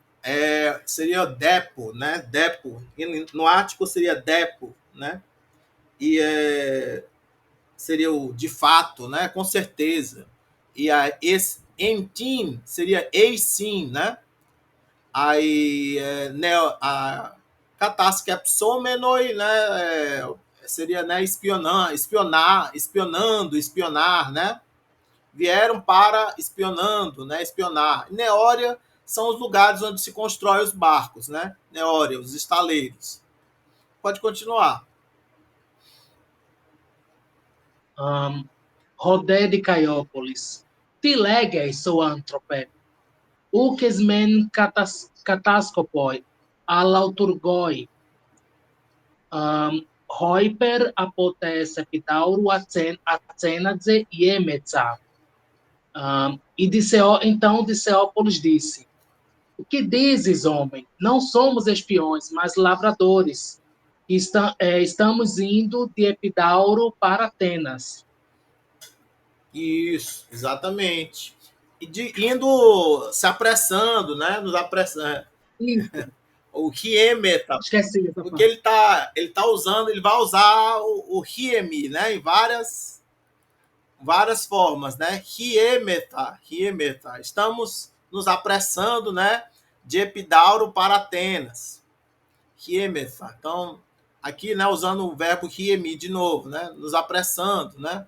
Speaker 1: seria depo, né? Depo. E no ático seria depo, né? E seria o de fato, né? Com certeza. E entim seria sim, né? Aí a catasquepsomenoi, né? Seria, né, espionar, né? Vieram para espionando, né? Espionar. Neória são os lugares onde se constrói os barcos, né? Neória, os estaleiros. Pode continuar.
Speaker 2: Rodé de Caiópolis. Τι λέγεις, ο άνθρωπε, ούκες μεν κατάσκοποι, αλλά οτουργόι. Roiper apotece epidauro acenadze iemetza. Então Diceópolis disse: O que dizes, homem? Não somos espiões, mas lavradores. Estamos indo de Epidauro para Atenas.
Speaker 1: Isso, exatamente. Indo se apressando, né? Nos apressando.
Speaker 2: Isso.
Speaker 1: O hiemeta.
Speaker 2: Esqueci essa
Speaker 1: Porque ele tá usando, ele vai usar o hiemi, né? Em várias formas, né? Hiemeta. Estamos nos apressando, né? De Epidauro para Atenas. Hiemeta. Então, aqui, né? Usando o verbo hiemi de novo, né? Nos apressando, né?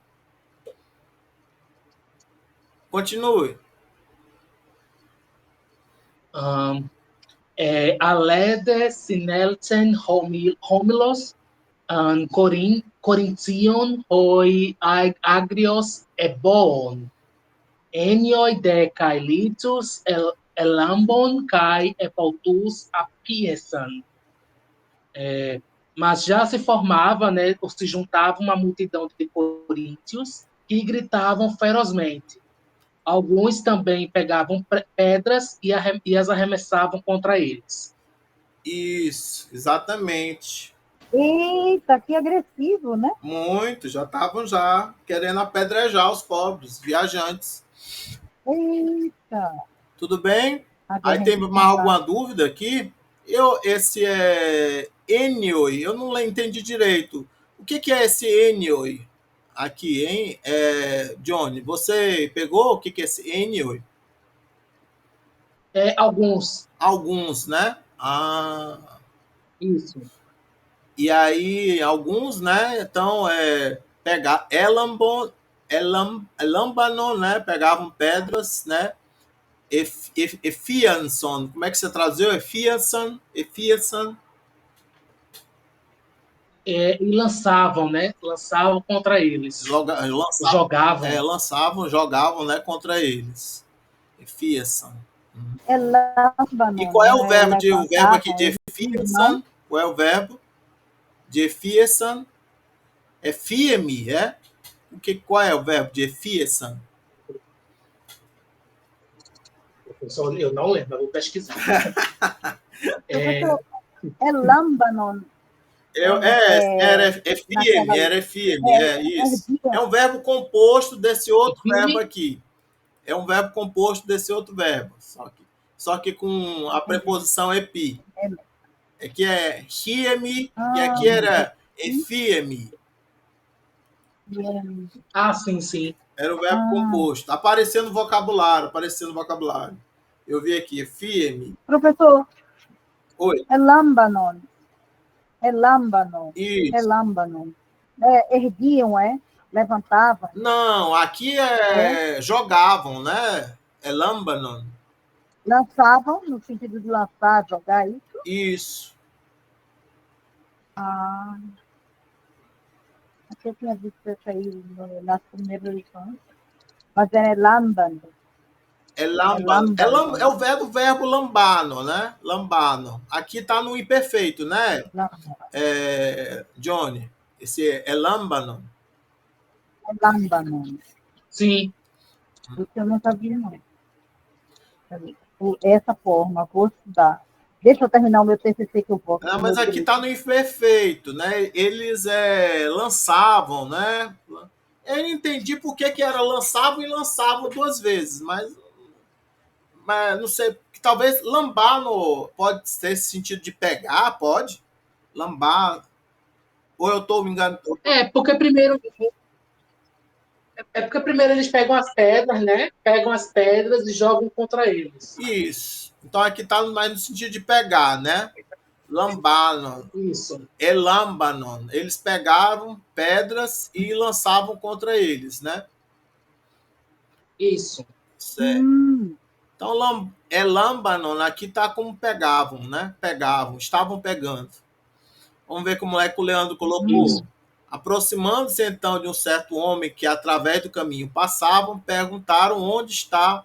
Speaker 1: Continue.
Speaker 2: Alede sinelten homilos Corinthion hoi agrios ebon. Enioi de caelitus elambon kai epautus apiesan. Mas já se formava, né, ou se juntava uma multidão de coríntios que gritavam ferozmente. Alguns também pegavam pedras e as arremessavam contra eles.
Speaker 1: Isso, exatamente.
Speaker 3: Eita, que agressivo, né?
Speaker 1: Muito, já estavam já querendo apedrejar os pobres, viajantes.
Speaker 3: Eita.
Speaker 1: Tudo bem?
Speaker 3: Aqui a
Speaker 1: Aí tem
Speaker 3: gente
Speaker 1: mais
Speaker 3: não
Speaker 1: alguma
Speaker 3: tá.
Speaker 1: dúvida aqui? Esse é Enioi, eu não entendi direito. O que é esse Enioi aqui, hein? Johnny, você pegou o que é esse Enioi?
Speaker 2: Alguns.
Speaker 1: Alguns, né? Ah,
Speaker 2: Isso.
Speaker 1: e aí alguns, né? Então, pegar Elambanon, né? Pegavam pedras, né? Efianson, como é que você traduziu? Efianson.
Speaker 2: E lançavam, né? Lançavam contra eles. Jogavam.
Speaker 1: Jogavam, né, contra eles. Efianson.
Speaker 3: É
Speaker 1: E
Speaker 3: lâmbano,
Speaker 1: qual é
Speaker 3: não
Speaker 1: o
Speaker 3: é
Speaker 1: verbo o verbo aqui
Speaker 3: levantavam,
Speaker 1: de
Speaker 3: erguiam, não?
Speaker 1: Efianson? Qual é o verbo de Efianson? É fie-me, é? Qual é o verbo de Efianson?
Speaker 2: Professor, eu não lembro, eu vou pesquisar.
Speaker 3: Professor, é lâmbano.
Speaker 1: Era fie-me, é isso. É
Speaker 3: Erguiam.
Speaker 1: um verbo composto desse outro verbo
Speaker 2: Firme?
Speaker 1: aqui. É um verbo composto desse outro verbo, só que com a
Speaker 3: Entendi.
Speaker 1: preposição epi.
Speaker 3: É,
Speaker 1: É que é rie-me e
Speaker 3: ah,
Speaker 1: aqui era
Speaker 3: sim,
Speaker 1: efie-me.
Speaker 2: Sim, sim.
Speaker 1: Era o verbo
Speaker 3: ah.
Speaker 1: composto. Aparecendo vocabulário. Eu vi aqui, efie-me.
Speaker 3: Professor,
Speaker 1: Oi.
Speaker 3: é lâmbano. É lâmbano. É
Speaker 1: Isso.
Speaker 3: lâmbano. Erguiam, é? Levantavam,
Speaker 1: Não, aqui
Speaker 3: é?
Speaker 1: jogavam, né? É lambanon.
Speaker 3: Lançavam, no sentido de lançar, jogar isso.
Speaker 1: Isso.
Speaker 3: Ah, acho que eu tinha visto isso aí nas primeiras lições. Mas é lâmbano.
Speaker 1: É
Speaker 3: É
Speaker 1: lambano. É
Speaker 3: lâmbano.
Speaker 1: o verbo lambano, né? Lambano. Aqui está no imperfeito, né? Johnny? Esse é lambano.
Speaker 3: É lâmbano.
Speaker 2: Sim.
Speaker 3: Isso eu não sabia, não. Essa forma, vou estudar. Deixa eu terminar o meu TCC que eu volto
Speaker 1: Ah,
Speaker 3: para o
Speaker 1: mas
Speaker 3: meu
Speaker 1: aqui
Speaker 3: direito.
Speaker 1: está no imperfeito, né? Eles lançavam, né? Eu não entendi por que era lançavam e lançavam duas vezes, mas não sei. Talvez lambar pode ter esse sentido de pegar, pode? Lambar. Ou eu estou me enganando?
Speaker 2: Porque primeiro eles pegam as pedras, né? Pegam as pedras e jogam contra eles.
Speaker 1: Isso. Então aqui está mais no sentido de pegar, né? Lambanon.
Speaker 2: Isso.
Speaker 1: Elambanon. Eles pegavam pedras e lançavam contra eles, né?
Speaker 2: Isso.
Speaker 1: Certo. Então, Elambanon aqui está como pegavam, né? Pegavam, estavam pegando. Vamos ver como é que o Leandro colocou.
Speaker 2: Isso.
Speaker 1: Aproximando-se então de um certo homem que através do caminho passavam, perguntaram onde está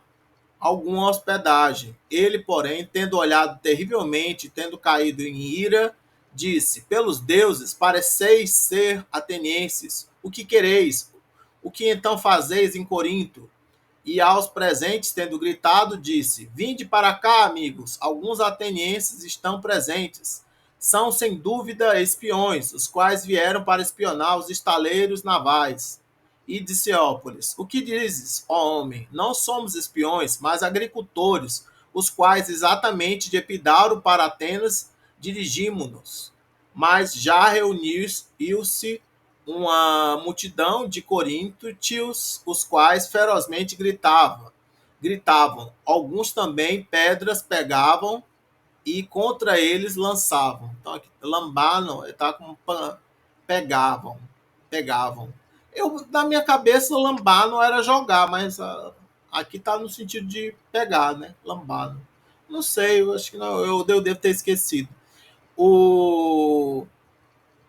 Speaker 1: alguma hospedagem. Ele, porém, tendo olhado terrivelmente, tendo caído em ira, disse: pelos deuses, pareceis ser atenienses. O que quereis? O que então fazeis em Corinto? E aos presentes, tendo gritado, disse: vinde para cá, amigos, alguns atenienses estão presentes. São, sem dúvida, espiões, os quais vieram para espionar os estaleiros navais. E disse Ópolis: o que dizes, ó homem? Não somos espiões, mas agricultores, os quais exatamente de Epidauro para Atenas dirigimos-nos. Mas já reuniu-se uma multidão de coríntios, os quais ferozmente gritavam. Alguns também pedras pegavam e contra eles lançavam. Então, aqui, lambano, está com pegavam. Eu, na minha cabeça, lambar não era jogar, mas Aqui tá no sentido de pegar, né? Lambada. Não sei, eu acho que não, eu devo ter esquecido. O...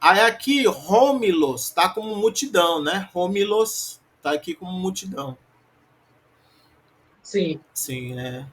Speaker 1: Aí aqui, Rómilos tá como multidão, né? Rómilos tá aqui como multidão.
Speaker 2: Sim.
Speaker 1: Sim, né?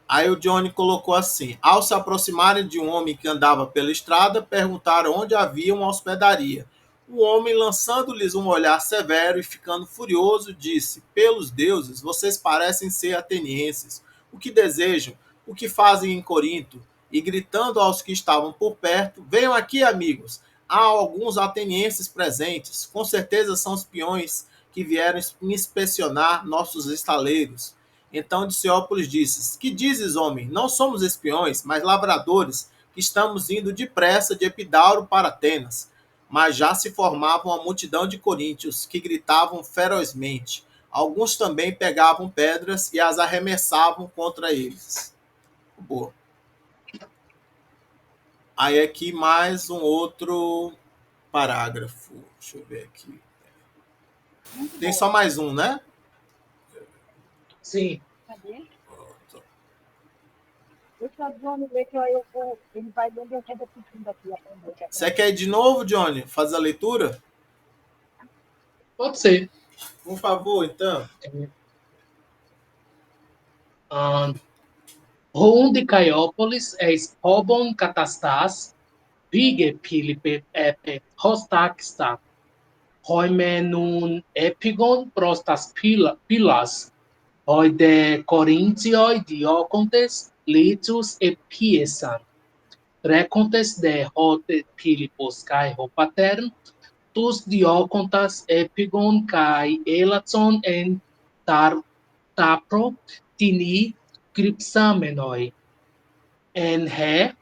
Speaker 1: Aí o Johnny colocou assim: ao se aproximarem de um homem que andava pela estrada, perguntaram onde havia uma hospedaria. O homem, lançando-lhes um olhar severo e ficando furioso, disse: pelos deuses, vocês parecem ser atenienses. O que desejam? O que fazem em Corinto? E gritando aos que estavam por perto: venham aqui, amigos. Há alguns atenienses presentes. Com certeza são os peões que vieram inspecionar nossos estaleiros. Então Diciópolis disse: que dizes, homem? Não somos espiões, mas lavradores, que estamos indo depressa de Epidauro para Atenas. Mas já se formava uma multidão de coríntios que gritavam ferozmente. Alguns também pegavam pedras e as arremessavam contra eles. Boa. Aí aqui mais um outro parágrafo. Deixa eu ver aqui. Tem só mais um, né?
Speaker 2: Sim.
Speaker 3: Cadê? Deixa o Johnny ver que eu vou. Ele vai dando eu repetindo aqui.
Speaker 1: Você quer ir de novo, Johnny? Fazer a leitura?
Speaker 2: Pode ser.
Speaker 1: Por favor, então.
Speaker 2: Rond Caiópolis eis pobon καταστάς, πήγε Πίλιππε hostaksta, hoimenun epigon προς τας πύλας, hoi de Corinthioi Diocontes litus epiesαν. Recontes de hote Pilippos kai ho patern, τους Diócontas epigon kai elatson en tapro tini crypsamenoi. En he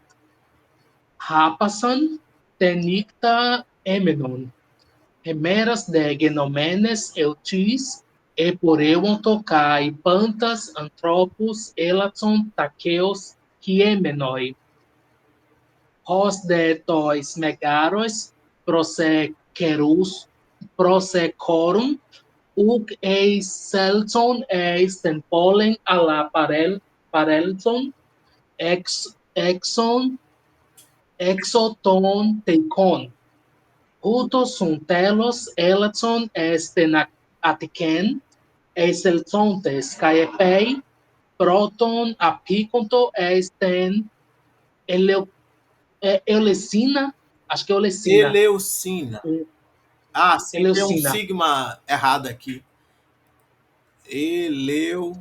Speaker 2: hapason tenicta emenon. Hemeras de genomenes eutis eporeuonto kai pantas anthropos elatson takeos hiemenoi. Hos de tois megaros prosecorum uk eis selton eis tempolen alla parelton exoton teikon. Hutos sunt telos elatson esten atiken eis seltontes kai epei proton apiconto esten Eulesina, acho que é Eulesina.
Speaker 1: Eleucina. Ah, sim, tem um
Speaker 2: Eleucina.
Speaker 1: sigma errado aqui. Eleucina.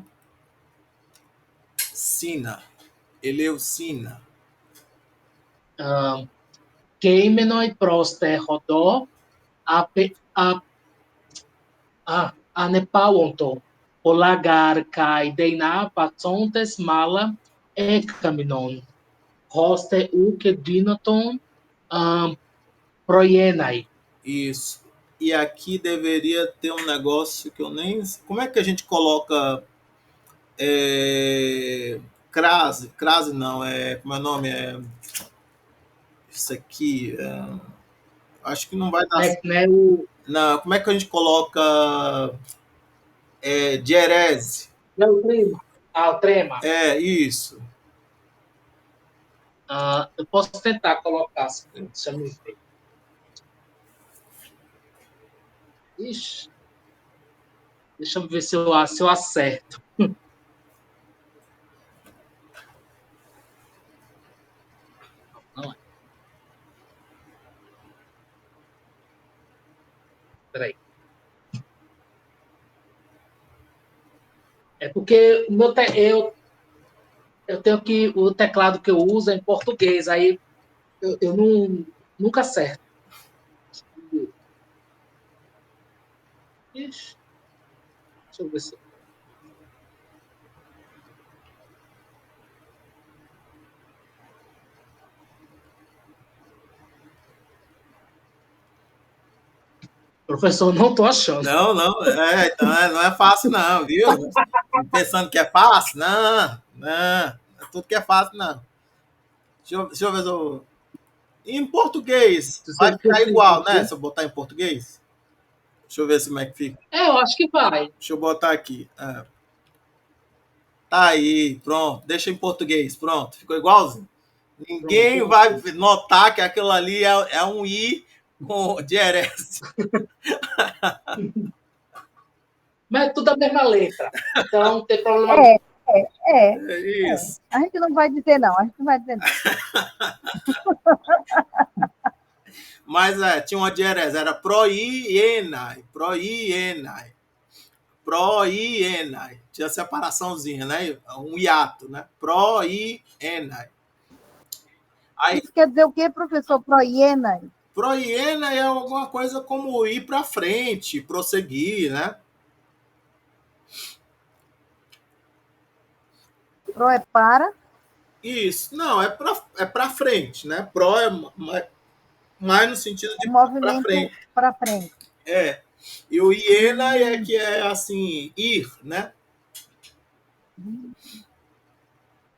Speaker 1: Eleucina.
Speaker 2: Κείμενοι προς τεχοντό ανεπάοντο. Ολαγάρ καί δεινά πατσόντες μάλα έκαμινον. Hoste uke dinoton proienai.
Speaker 1: Isso. E aqui deveria ter um negócio que eu nem. Como é que a gente coloca. Crase? Crase não, como é o nome? Isso aqui. Acho que não vai dar.
Speaker 2: Né,
Speaker 1: Não, como é que a gente coloca. Dierese?
Speaker 2: o trema. O trema.
Speaker 1: Isso.
Speaker 2: Eu posso tentar colocar. Deixa eu ver. Ixi. Deixa eu ver se eu acerto. Não é. Peraí. É porque eu tenho que o teclado que eu uso é em português, aí eu nunca acerto. Ixi. Deixa eu ver se. Professor, não estou achando.
Speaker 1: Não, então não é fácil não, viu? Pensando que é fácil? Não, tudo que é fácil não. Deixa eu ver se eu... Em português, vai ficar igual, né? Se eu botar em português. Deixa eu ver como é que fica.
Speaker 2: Eu acho que vai.
Speaker 1: Deixa eu botar aqui. Tá aí, pronto. Deixa em português, pronto. Ficou igualzinho. Ninguém vai notar que aquilo ali é um I com dierese.
Speaker 2: Mas é tudo a mesma letra. Então, não tem problema.
Speaker 1: É isso.
Speaker 3: A gente não vai dizer, não. A gente não vai dizer, não.
Speaker 1: Mas tinha uma dierese, era proienai, proienai, proienai. Tinha separaçãozinha, né? Um hiato, né? Proienai. Aí,
Speaker 3: Isso quer dizer o quê, professor? Proiena?
Speaker 1: proienai é alguma coisa como ir para frente, prosseguir, né?
Speaker 3: Pro é para.
Speaker 1: Isso. Não, é para frente, né? Pro é mais no sentido de para
Speaker 3: Movimento
Speaker 1: frente.
Speaker 3: para frente.
Speaker 1: É. E o hiena é que é assim, ir, né?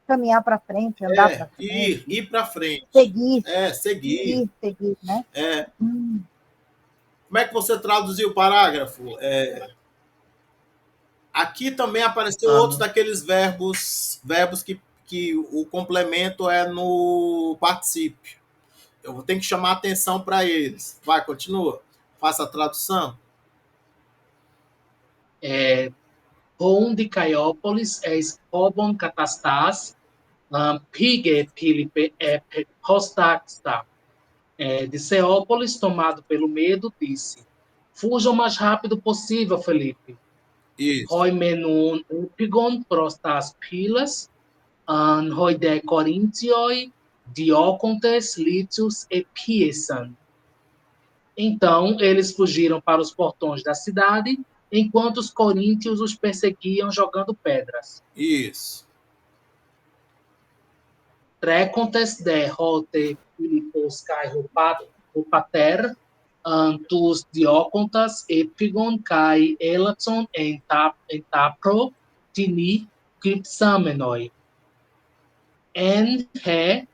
Speaker 3: Caminhar para frente, andar para frente.
Speaker 1: Ir para frente.
Speaker 3: Seguir.
Speaker 1: Seguir.
Speaker 3: Seguir, né?
Speaker 1: Como é que você traduziu o parágrafo? Aqui também apareceu outros daqueles verbos que o complemento é no particípio. Eu vou ter que chamar atenção para eles. Vai, continua. Faça a tradução.
Speaker 2: Pão de Caiópolis é Obon Catastas, Pige Filipe Postaxa. De Ceópolis, tomado pelo medo, disse: Fuja o mais rápido possível, Felipe.
Speaker 1: Isso.
Speaker 2: Hoi menun epigon prostas pilas, hoi de Corintioi, Diócontes, Lítios e Piesan. Então eles fugiram para os portões da cidade, enquanto os coríntios os perseguiam jogando pedras.
Speaker 1: Isso.
Speaker 2: Trecontes de hote Filipos kai Rupater, tus Diócontas epigon kai Elaton en tapro tini cripsamenoi. En he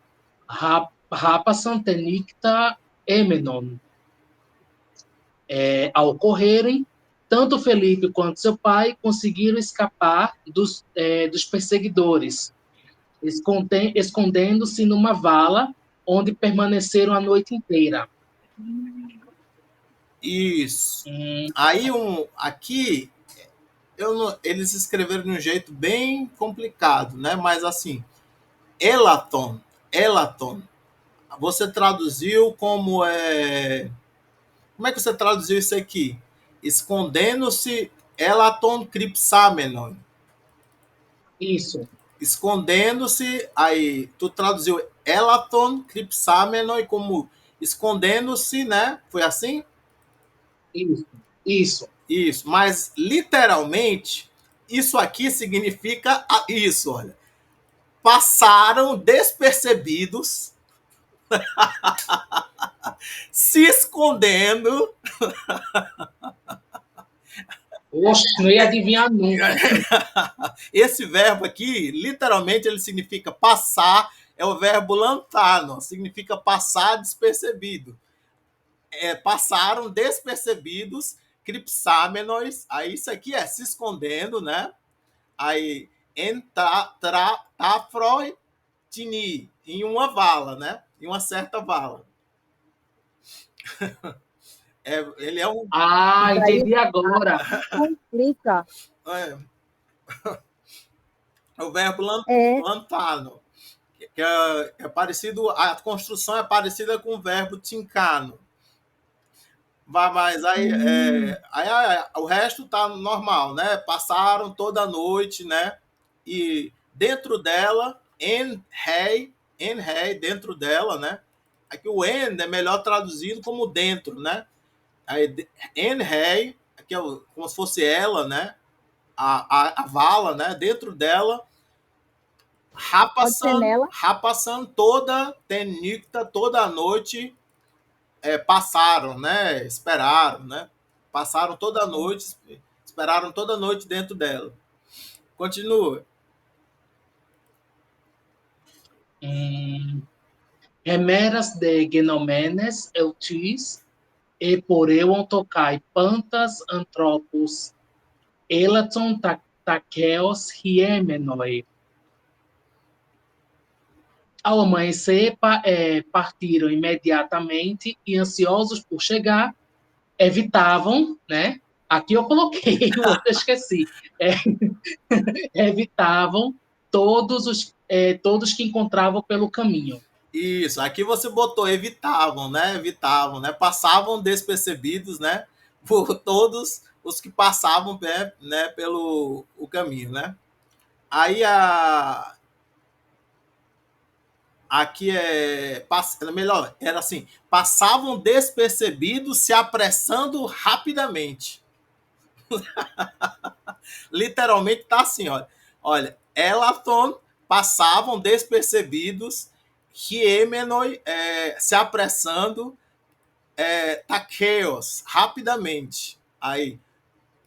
Speaker 2: rapasan tenicta emenon. Ao correrem, tanto Felipe quanto seu pai conseguiram escapar dos perseguidores, escondendo-se numa vala, onde permaneceram a noite inteira.
Speaker 1: Isso. Aí, aqui, eles escreveram de um jeito bem complicado, né? Mas assim, Elaton. Você traduziu como Como é que você traduziu isso aqui? Escondendo-se Elaton cripsamenon.
Speaker 2: Isso.
Speaker 1: Escondendo-se, aí tu traduziu Elaton cripsamenon como escondendo-se, né? Foi assim?
Speaker 2: Isso.
Speaker 1: Isso, mas literalmente, isso aqui significa isso, olha. Passaram despercebidos, se escondendo.
Speaker 2: Oxe, não ia adivinhar nunca.
Speaker 1: Esse verbo aqui, literalmente, ele significa passar, é o verbo lantano, significa passar despercebido. Passaram despercebidos, cripsamenos, aí isso aqui é se escondendo, né? Aí, tafroitini, em uma vala, né? Em uma certa vala. Ele é um.
Speaker 2: Entendi agora.
Speaker 3: Complica.
Speaker 1: É o verbo lantano, que é parecido, a construção é parecida com o verbo tincano. Mas aí, o resto tá normal, né? Passaram toda a noite, né? E dentro dela, en-rei, dentro dela, né? Aqui o en é melhor traduzido como dentro, né? Aí, en-rei, que é como se fosse ela, né? A vala, né? Dentro dela, Rapasan toda tenicta, toda a noite, passaram, né? Esperaram, né? Passaram toda a noite, esperaram toda a noite dentro dela. Continua.
Speaker 2: Remeras de Genomenes eutis, Eporeuon tocai pantas anthropos elaton takeos hiemenoi. Ao amanhecer, partiram imediatamente e, ansiosos por chegar, evitavam, né? Aqui eu coloquei, o outro eu esqueci. Evitavam todos que encontravam pelo caminho.
Speaker 1: Isso, aqui você botou evitavam, né? Evitavam, né? Passavam despercebidos, né? Por todos os que passavam, né, pelo o caminho, né? Aí aqui melhor, era assim, passavam despercebidos, se apressando rapidamente. Literalmente tá assim, olha, Elaton passavam despercebidos, Hiemenoi se apressando, Taqueos rapidamente. Aí,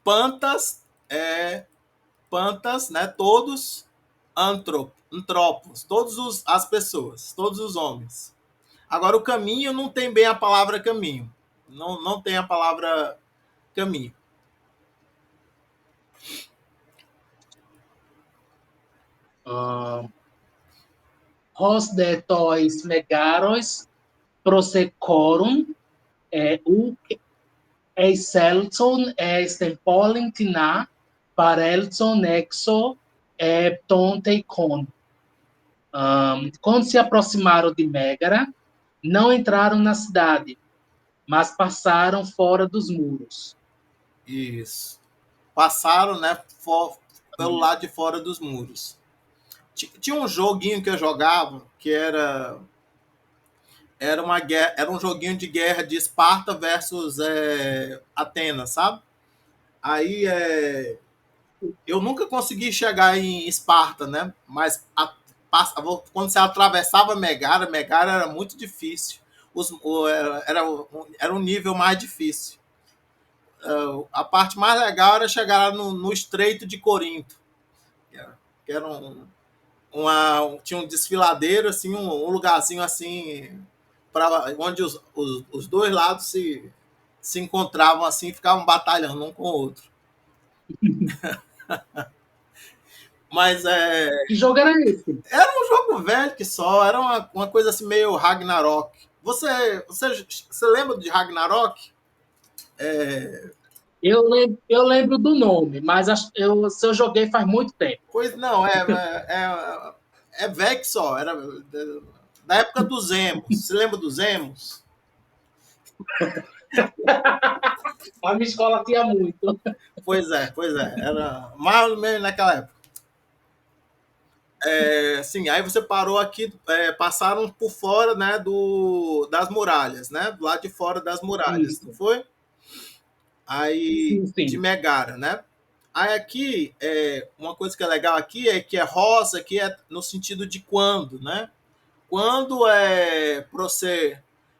Speaker 1: Pantas, Pantas, né? Todos antropos, as pessoas, todos os homens. Agora, o caminho não tem bem a palavra caminho. Não tem a palavra caminho.
Speaker 2: Hos de tois megaros prosecorum u eiselton extempolentina parelton exo tonteicon. Quando se aproximaram de Mégara, não entraram na cidade, mas passaram fora dos muros.
Speaker 1: Isso. Passaram, né, pelo lado de fora dos muros. Tinha um joguinho que eu jogava que era um joguinho de guerra de Esparta versus Atenas, sabe? Aí eu nunca consegui chegar em Esparta, né? Mas quando você atravessava Megara era muito difícil. Era um nível mais difícil. A parte mais legal era chegar lá no Estreito de Corinto, que era tinha um desfiladeiro, assim, um lugarzinho assim, onde os dois lados se encontravam assim e ficavam batalhando um com o outro. Mas
Speaker 2: Que jogo era esse?
Speaker 1: era um jogo velho que só, era uma coisa assim meio Ragnarok. Você lembra de Ragnarok?
Speaker 2: Eu lembro do nome, mas se eu joguei faz muito tempo.
Speaker 1: Pois não, é velho que só. Era da época dos Emos. Você lembra dos Emos?
Speaker 2: A minha escola tinha muito.
Speaker 1: Pois é. Era mais ou menos naquela época. Sim, aí você parou aqui, passaram por fora, né, das muralhas, né? Do lado de fora das muralhas, não
Speaker 2: Isso.
Speaker 1: foi? Aí, de
Speaker 2: Sim.
Speaker 1: Megara, né? Aí aqui, uma coisa que é legal aqui é que rosa, aqui é no sentido de quando, né? Quando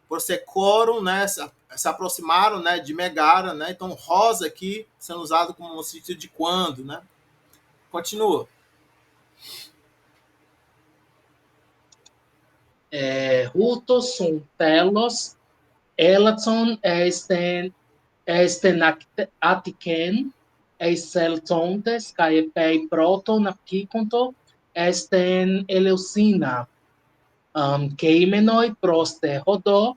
Speaker 1: prosecorum, né, se aproximaram, né, de Megara, né? Então rosa aqui sendo usado como no sentido de quando, né? Continua.
Speaker 2: Ruto sunt telos elaton atiken eiseltontes kai pei proton apkikonto eleusina keimenoi proste rodó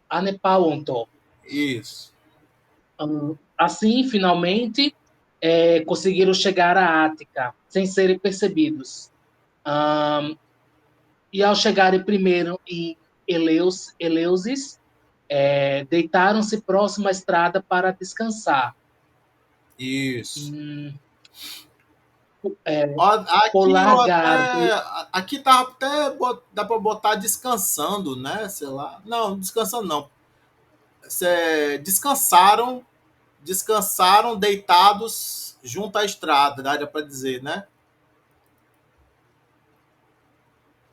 Speaker 2: anepaonto.
Speaker 1: Isso.
Speaker 2: Assim, finalmente, conseguiram chegar à Ática, sem serem percebidos. E ao chegarem primeiro em Eleusis, deitaram-se próximo à estrada para descansar.
Speaker 1: Isso. Aqui tá até dá para botar descansando, né? Sei lá. Não, descansando não. Descansaram deitados junto à estrada, dá para dizer, né?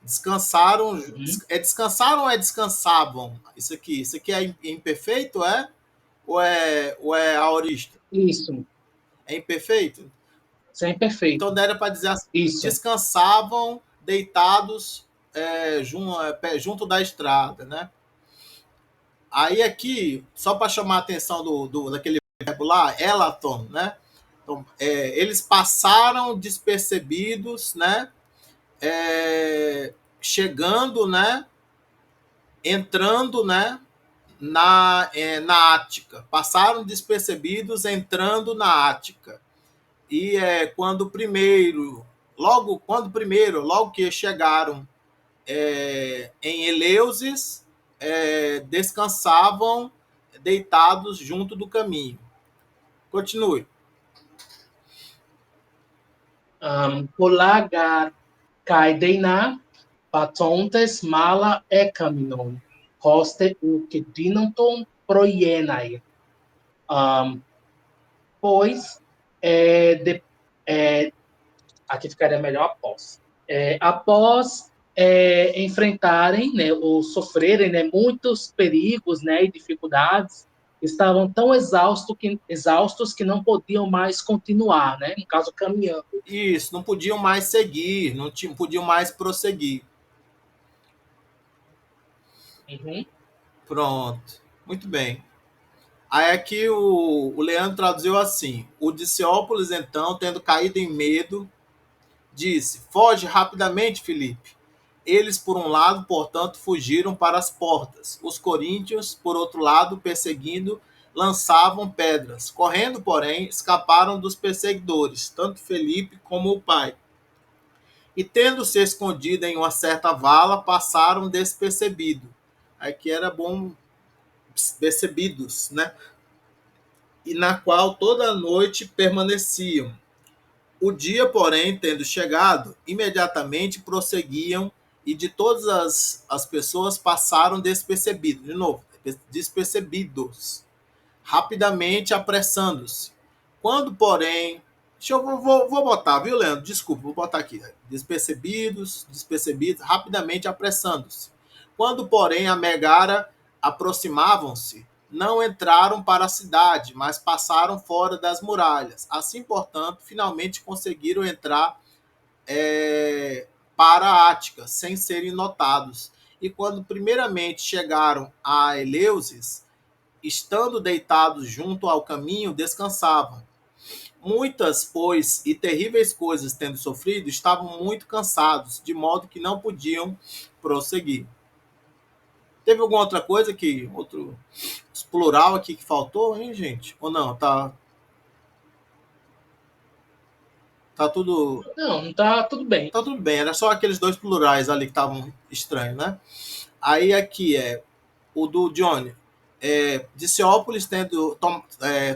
Speaker 1: Descansaram. Descansaram ou descansavam? Isso aqui é imperfeito, é? Ou é aorista?
Speaker 2: Isso.
Speaker 1: É imperfeito?
Speaker 2: Isso é imperfeito.
Speaker 1: Então daria para dizer assim:
Speaker 2: isso.
Speaker 1: Descansavam deitados junto da estrada, né? Aí aqui, só para chamar a atenção daquele verbo lá, elaton, né? Então, eles passaram despercebidos, né? Chegando, né? Entrando, né? Na Ática. Passaram despercebidos entrando na Ática. E logo que chegaram em Eleusis, descansavam deitados junto do caminho. Continue.
Speaker 2: Polagar Kaidena Patontes Mala Ekaminon Hoste Ukedinanton Proienai. Pois, aqui ficaria melhor após. Após enfrentarem, né, ou sofrerem, né, muitos perigos, né, e dificuldades, estavam tão exaustos que não podiam mais continuar, né, no caso, caminhando.
Speaker 1: Isso, não podiam mais seguir, não podiam mais prosseguir.
Speaker 2: Uhum.
Speaker 1: Pronto, muito bem. Aí aqui o Leandro traduziu assim: o Diciópolis, então, tendo caído em medo, disse: foge rapidamente, Filipe. Eles, por um lado, portanto, fugiram para as portas. Os coríntios, por outro lado, perseguindo, lançavam pedras. Correndo, porém, escaparam dos perseguidores, tanto Felipe como o pai. E, tendo se escondido em uma certa vala, passaram despercebido. Aqui era bom percebidos, né? E na qual toda a noite permaneciam. O dia, porém, tendo chegado, imediatamente prosseguiam e de todas as pessoas passaram despercebidos. De novo, despercebidos. Rapidamente apressando-se. Quando, porém. Vou botar, viu, Leandro? Desculpa, vou botar aqui. Despercebidos, rapidamente apressando-se. Quando, porém, a Megara aproximavam-se, não entraram para a cidade, mas passaram fora das muralhas. Assim, portanto, finalmente conseguiram entrar para a Ática, sem serem notados. E quando primeiramente chegaram a Eleusis, estando deitados junto ao caminho, descansavam. Muitas, pois, e terríveis coisas tendo sofrido, estavam muito cansados, de modo que não podiam prosseguir. Teve alguma outra coisa outro plural aqui que faltou, hein, gente? Ou não? Tá tudo.
Speaker 2: Não, tá tudo bem.
Speaker 1: Tá tudo bem, era só aqueles dois plurais ali que estavam estranhos, né? Aí aqui o do Johnny. Diciópolis, tendo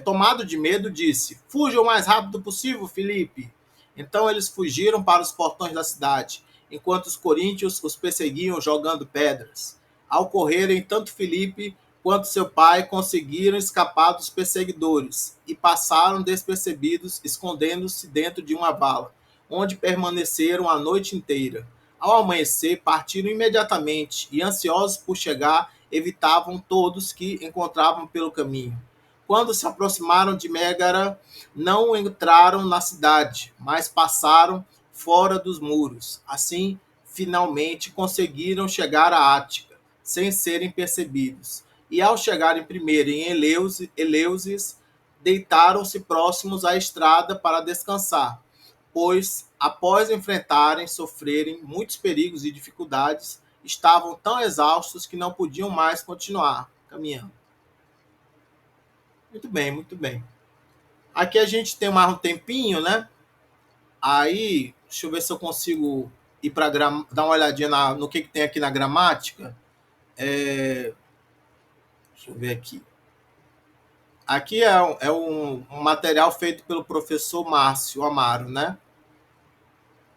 Speaker 1: tomado de medo, disse: fuja o mais rápido possível, Filipe. Então eles fugiram para os portões da cidade, enquanto os coríntios os perseguiam jogando pedras. Ao correrem, tanto Filipe quanto seu pai conseguiram escapar dos perseguidores e passaram despercebidos, escondendo-se dentro de uma vala, onde permaneceram a noite inteira. Ao amanhecer, partiram imediatamente e, ansiosos por chegar, evitavam todos que encontravam pelo caminho. Quando se aproximaram de Mégara, não entraram na cidade, mas passaram fora dos muros. Assim, finalmente conseguiram chegar à Ática, sem serem percebidos. E ao chegarem primeiro em Eleusis, deitaram-se próximos à estrada para descansar, pois, após sofrerem muitos perigos e dificuldades, estavam tão exaustos que não podiam mais continuar caminhando. Muito bem, muito bem. Aqui a gente tem mais um tempinho, né? Aí, deixa eu ver se eu consigo ir para dar uma olhadinha no que tem aqui na gramática. Deixa eu ver aqui. Aqui é um material feito pelo professor Márcio Amaro, né?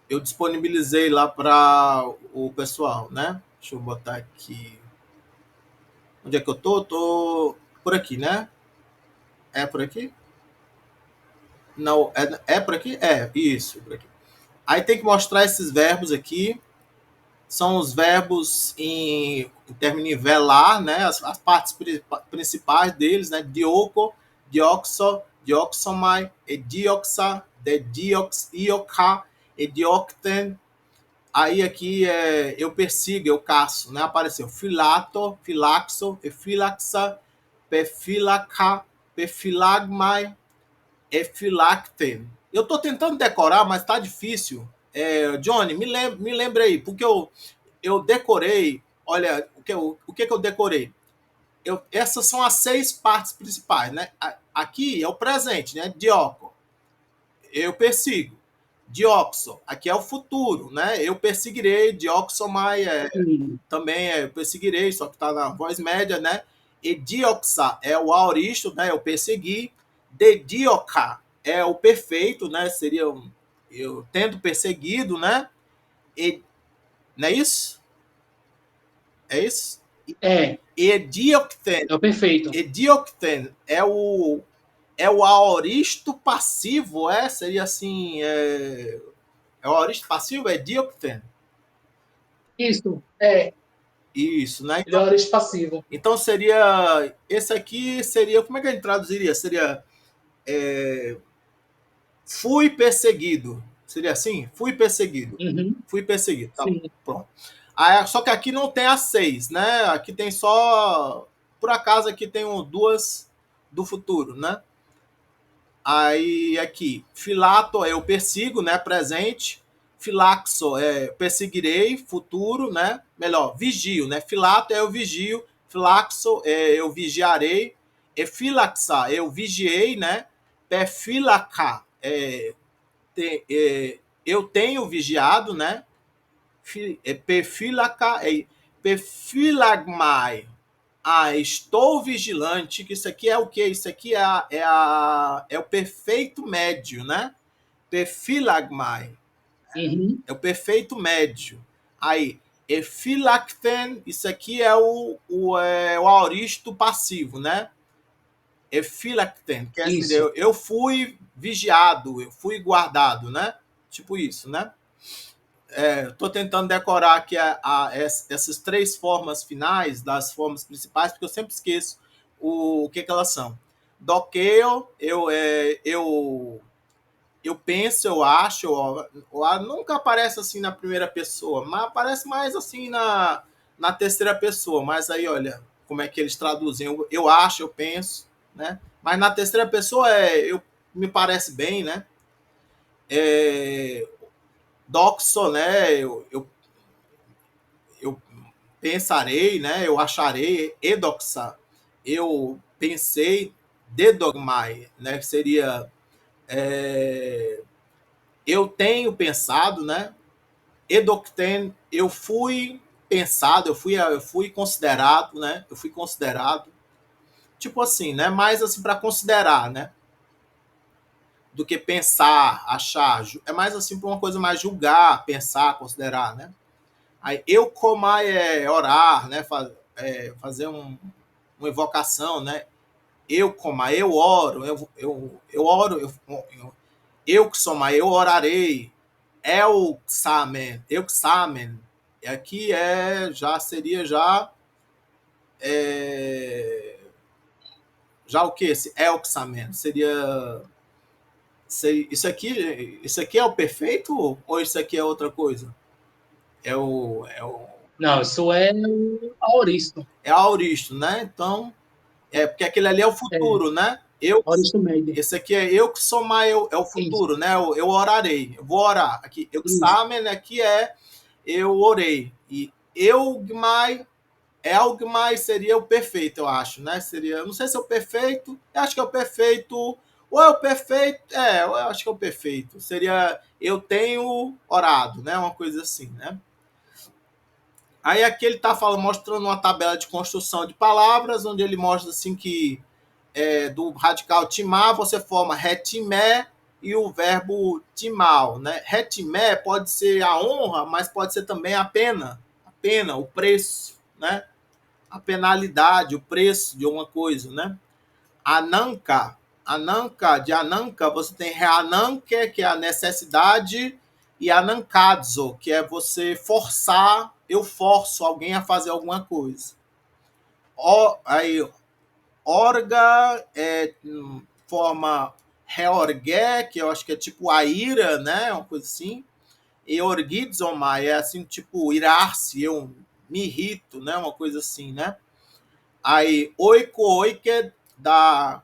Speaker 1: Eu disponibilizei lá para o pessoal, né? Deixa eu botar aqui. Onde é que eu tô? Tô por aqui, né? É por aqui? Não, é por aqui? É, isso, por aqui. Aí tem que mostrar esses verbos aqui. São os verbos em término em velar, né? As partes principais deles, né? Dioco, dioxo, dioxomai, edioxa, dediox, ioca, ediocten, Aí aqui eu persigo, eu caço, né? Apareceu filato, filaxo, efilaxa, pefilaca, pefilagmai, efilacten. Eu estou tentando decorar, mas está difícil. Johnny, me lembra aí, porque eu decorei. Olha, o que eu decorei? Essas são as 6 partes principais, né? Aqui é o presente, né? Dioco, eu persigo. Dioxo, aqui é o futuro, né? Eu perseguirei. Dioxomai também eu perseguirei, só que está na voz média, né? E dioxa é o aoristo, né? Eu persegui. Dedioca é o perfeito, né? Seria eu tendo perseguido, né? E, não é isso? É isso?
Speaker 2: É,
Speaker 1: Ediocten.
Speaker 2: é o perfeito.
Speaker 1: Ediocten é o aoristo passivo, seria assim, o aoristo passivo, é Ediocten.
Speaker 2: Isso,
Speaker 1: Isso, né?
Speaker 2: ele é o aorista passivo.
Speaker 1: Então seria, esse aqui seria, como é que a gente traduziria? Seria, fui perseguido. Seria assim? Fui perseguido.
Speaker 2: Uhum,
Speaker 1: Fui perseguido, tá,
Speaker 2: sim.
Speaker 1: pronto. Só que aqui não tem as 6, né? Aqui tem só, por acaso aqui tem duas do futuro, né? Aí aqui, filato é eu persigo, né? Presente. Filaxo é perseguirei, futuro, né? Melhor, vigio, né? Filato é eu vigio. Filaxo é eu vigiarei. E filaxa eu vigiei, né? Perfilaca eu tenho vigiado, né? Perfilaca perfilagmai. Estou vigilante, que isso aqui é o quê? Isso aqui é o perfeito médio, né? Perfilagmai.
Speaker 2: Uhum,
Speaker 1: É o perfeito médio. Aí, efilacten, isso aqui é o aoristo passivo, né? Efilacten, quer dizer,
Speaker 2: isso.
Speaker 1: eu fui vigiado, eu fui guardado, né? Tipo isso, né? Estou tentando decorar aqui essas 3 formas finais das formas principais, porque eu sempre esqueço o que elas são. Doqueo, eu penso, eu acho, nunca aparece assim na primeira pessoa, mas aparece mais assim na terceira pessoa. Mas aí, olha, como é que eles traduzem. Eu acho, eu penso, né? Mas na terceira pessoa me parece bem, né? Doxo, né? Eu pensarei, né? Eu acharei, edoxa. Eu pensei, dedogmai, né? Que seria eu tenho pensado, né? Edocten, eu fui pensado, eu fui considerado, né? Eu fui considerado, tipo assim, né? Mais assim para considerar, né? Do que pensar, achar, é mais assim para uma coisa mais julgar, pensar, considerar, né? Aí eu comar é orar, né? Fazer uma invocação, né? Eu comar, eu oro, eu oro, eu que somar, eu orarei. Eu xamen. Aqui seria é, já o que? Esse elxamen isso aqui é o perfeito ou isso aqui é outra coisa?
Speaker 2: Não, isso é o aoristo.
Speaker 1: É auristo, né? Então, porque aquele ali é o
Speaker 2: É,
Speaker 1: futuro, né?
Speaker 2: aoristo médio.
Speaker 1: Esse aqui é eu que somar, é o
Speaker 2: Isso,
Speaker 1: futuro, né? Eu orarei, eu vou orar. Aqui, eu
Speaker 2: isso.
Speaker 1: examen aqui eu orei. E eugmai, Elgmai seria o perfeito, eu acho, né? Seria, não sei se é o perfeito, eu acho que é o perfeito, ou é o perfeito, eu acho que é o perfeito. Seria eu tenho orado, né? Uma coisa assim, né? Aí aqui ele está mostrando uma tabela de construção de palavras, onde ele mostra assim que do radical timar, você forma retimé e o verbo timal, né? Retimé pode ser a honra, mas pode ser também a pena, o preço, né? A penalidade, o preço de alguma coisa, né? De ananka, você tem reananke, que é a necessidade, e anankadzo, que é você forçar, eu forço alguém a fazer alguma coisa. Aí, orga forma reorgue, que eu acho que é tipo a ira, né? Uma coisa assim. E orgizomai é assim, tipo, irar-se, eu me irrito, né? Uma coisa assim, né? Aí, oiko, da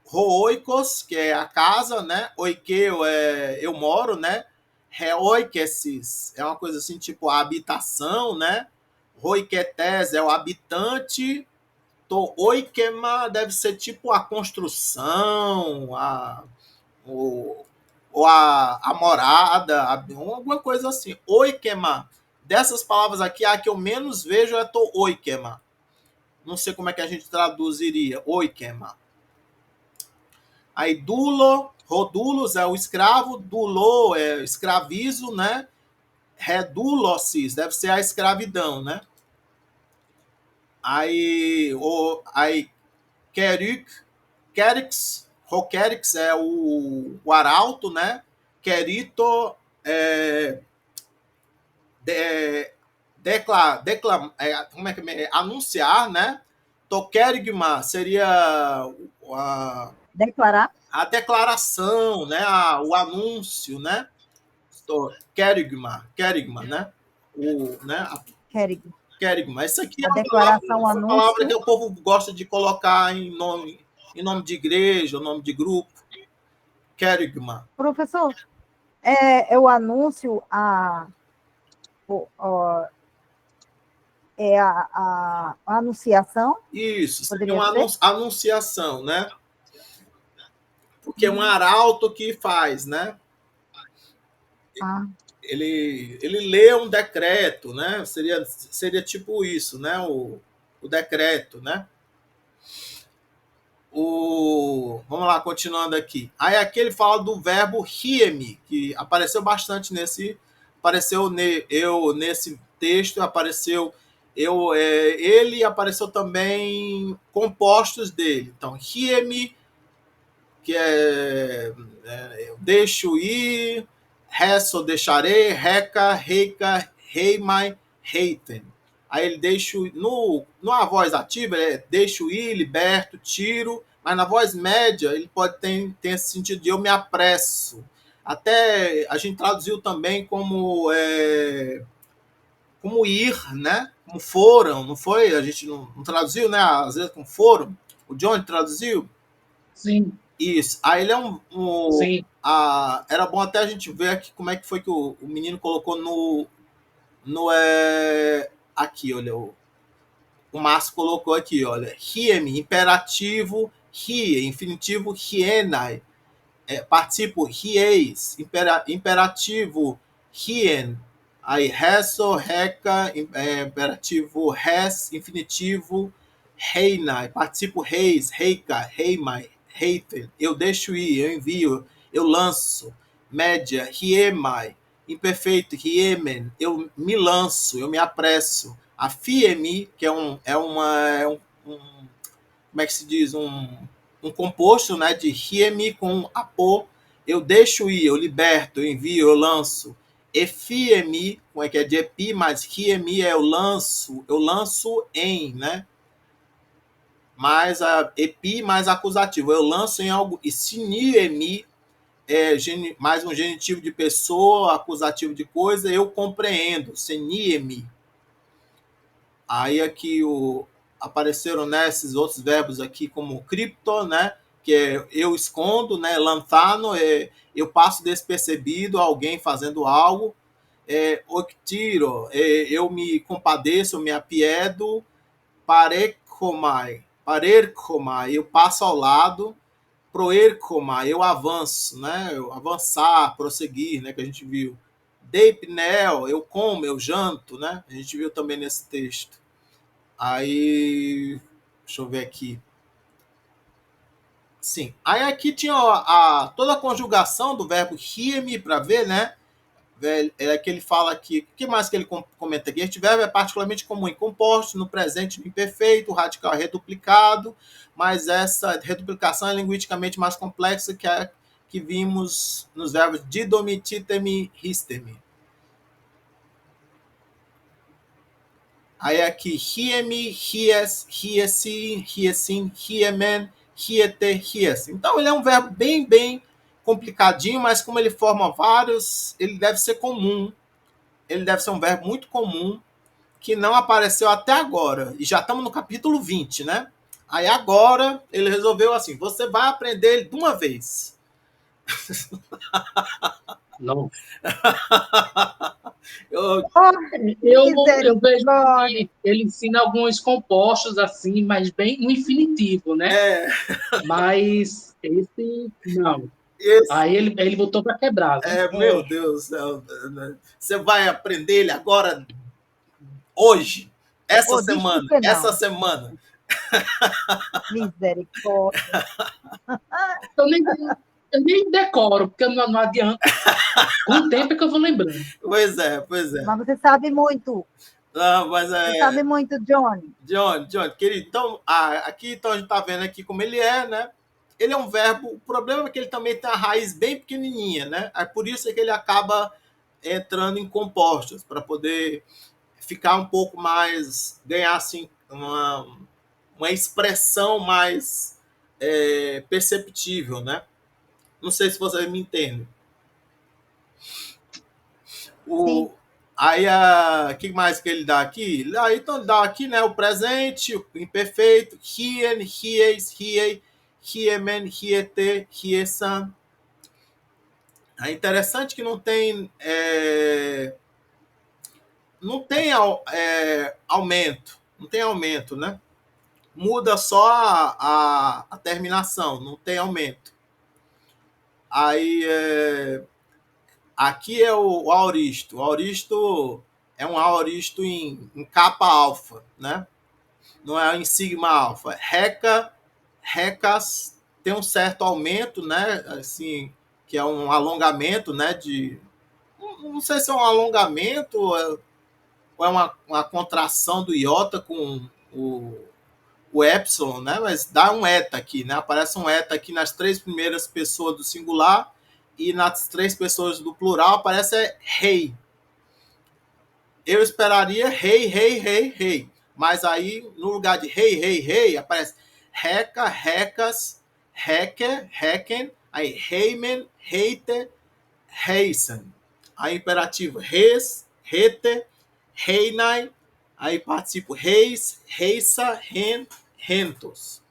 Speaker 1: Rooikos, que é a casa, né? Oikeo é eu moro, né? Reoikesis é uma coisa assim, tipo a habitação, né? Roiketes é o habitante. Oikema deve ser tipo a construção, ou a morada, alguma coisa assim. Oikema. Dessas palavras aqui, a que eu menos vejo é oikema. Não sei como é que a gente traduziria. Oikema. Aí dulo, rodulos é o escravo, dulo é escravizo, né? Redulosis deve ser a escravidão, né? Aí Kerix, Rokerix é o arauto, né? Querito é, como é que é? Anunciar, né? Tokerigma seria
Speaker 3: Declarar.
Speaker 1: a declaração, né? O anúncio, né? Kerigma, né? Né?
Speaker 3: Querido.
Speaker 1: Kerigma. Isso aqui é
Speaker 3: A declaração, o
Speaker 1: uma palavra que
Speaker 3: anúncio.
Speaker 1: o povo gosta de colocar em nome de igreja, nome de grupo. Kerigma.
Speaker 3: Professor, é o anúncio, a anunciação,
Speaker 1: Isso, seria
Speaker 3: poderia
Speaker 1: uma
Speaker 3: ser?
Speaker 1: anunciação, né? Porque é um arauto que faz, né?
Speaker 3: Ah,
Speaker 1: Ele lê um decreto, né? Seria tipo isso, né? O decreto, né? Vamos lá, continuando aqui. Aí aqui ele fala do verbo hieme, que apareceu bastante nesse texto, apareceu ele apareceu também compostos dele. Então, hieme, que eu deixo ir, resto deixarei, reca, reica, reimai, reiten. Aí ele deixa na voz ativa, deixo ir, liberto, tiro, mas na voz média ele pode ter esse sentido de eu me apresso. Até a gente traduziu também como ir, né? Como foram, não foi? A gente não traduziu, né? Às vezes como foram. O John traduziu.
Speaker 2: Sim,
Speaker 1: Isso. Aí ele é
Speaker 2: sim,
Speaker 1: era bom até a gente ver aqui como é que foi que o menino colocou aqui, olha, o Márcio colocou aqui, olha, hieme, imperativo, infinitivo, hienai, participo, hieis, imperativo, hien, aí reso, reca, imperativo, res, infinitivo, reinai, participo, reis, reica, reimai, reiten, eu deixo ir, eu envio, eu lanço, média, hiemai, imperfeito, hiemen, eu me lanço, eu me apresso, a fiemi, que como é que se diz, um composto, né, de hiemi com apo, eu deixo ir, eu liberto, eu envio, eu lanço. Efiemi, como é que é de epi, mas hiemi é eu lanço em, né? Mais a epi mais acusativo, eu lanço em algo. E siniemi é mais um genitivo de pessoa, acusativo de coisa, eu compreendo, seniemi. Aí aqui apareceram, né, esses outros verbos aqui como cripto, né, que é eu escondo, né, lanthano, eu passo despercebido alguém fazendo algo, octiro, eu me compadeço, eu me apiedo, parercomai, eu passo ao lado, proercomai, eu avanço, né, eu avançar, prosseguir, né, que a gente viu. Deipnel, eu como, eu janto, né, a gente viu também nesse texto. Aí, deixa eu ver aqui. Sim. Aí aqui tinha toda a conjugação do verbo rir-me para ver, né? É que ele fala aqui. O que mais que ele comenta aqui? Este verbo é particularmente comum em composto, no presente, no imperfeito, o radical é reduplicado, mas essa reduplicação é linguisticamente mais complexa que a que vimos nos verbos didomi, titemi, ristemi. Aí aqui, hiemi, hies, hiesi, hiesin, hiemen, hiete, hies. Então ele é um verbo bem complicadinho, mas como ele forma vários, ele deve ser comum. Ele deve ser um verbo muito comum, que não apareceu até agora. E já estamos no capítulo 20, né? Aí agora ele resolveu assim: você vai aprender ele de uma vez.
Speaker 2: Não.
Speaker 1: Eu,
Speaker 2: Eu vejo
Speaker 3: Misericórdia.
Speaker 2: que ele ensina alguns compostos assim, mas bem no infinitivo, né?
Speaker 1: é,
Speaker 2: Mas esse, não.
Speaker 1: esse,
Speaker 2: Aí ele botou para quebrar, né?
Speaker 1: meu Deus do céu. Você vai aprender ele agora, hoje, essa
Speaker 3: Ô, diz por
Speaker 1: semana,
Speaker 3: que
Speaker 1: essa
Speaker 3: não?
Speaker 1: semana.
Speaker 3: Misericórdia.
Speaker 2: Eu nem, eu nem decoro, porque não adianta. Com o tempo é que eu vou lembrando.
Speaker 1: Pois é, pois é.
Speaker 3: Mas você sabe muito.
Speaker 1: Não, mas
Speaker 3: Você sabe muito, Johnny.
Speaker 1: John, querido, então, aqui então a gente está vendo aqui como ele é, né? Ele é um verbo, o problema é que ele também tem a raiz bem pequenininha, né? É por isso que ele acaba entrando em compostos, para poder ficar um pouco mais, ganhar assim, uma expressão mais perceptível, né? Não sei se vocês me entendem.
Speaker 3: Sim.
Speaker 1: O, aí, o que mais que ele dá aqui? Aí, então, ele dá aqui, né, o presente, o imperfeito, hien, hies, hiei, hiemen, hiete, hiesan. É interessante que não tem aumento, não tem aumento, né? Muda só a terminação, não tem aumento. Aí, aqui é o aoristo. O aoristo é um aoristo em capa alfa, né? Não é em sigma alfa. Recas tem um certo aumento, né? Assim, que é um alongamento, né? Não sei se é um alongamento ou é uma contração do iota com o epsilon, né? Mas dá um eta aqui, né? Aparece um eta aqui nas 3 primeiras pessoas do singular e nas 3 pessoas do plural aparece rei. Eu esperaria rei, rei, rei, rei. Mas aí, no lugar de rei, rei, rei, aparece reca, recas, reque, recken, aí reimen, reite, reisen. Aí imperativo res, rete, reinai, aí participo reis, reisa, ren, rentos.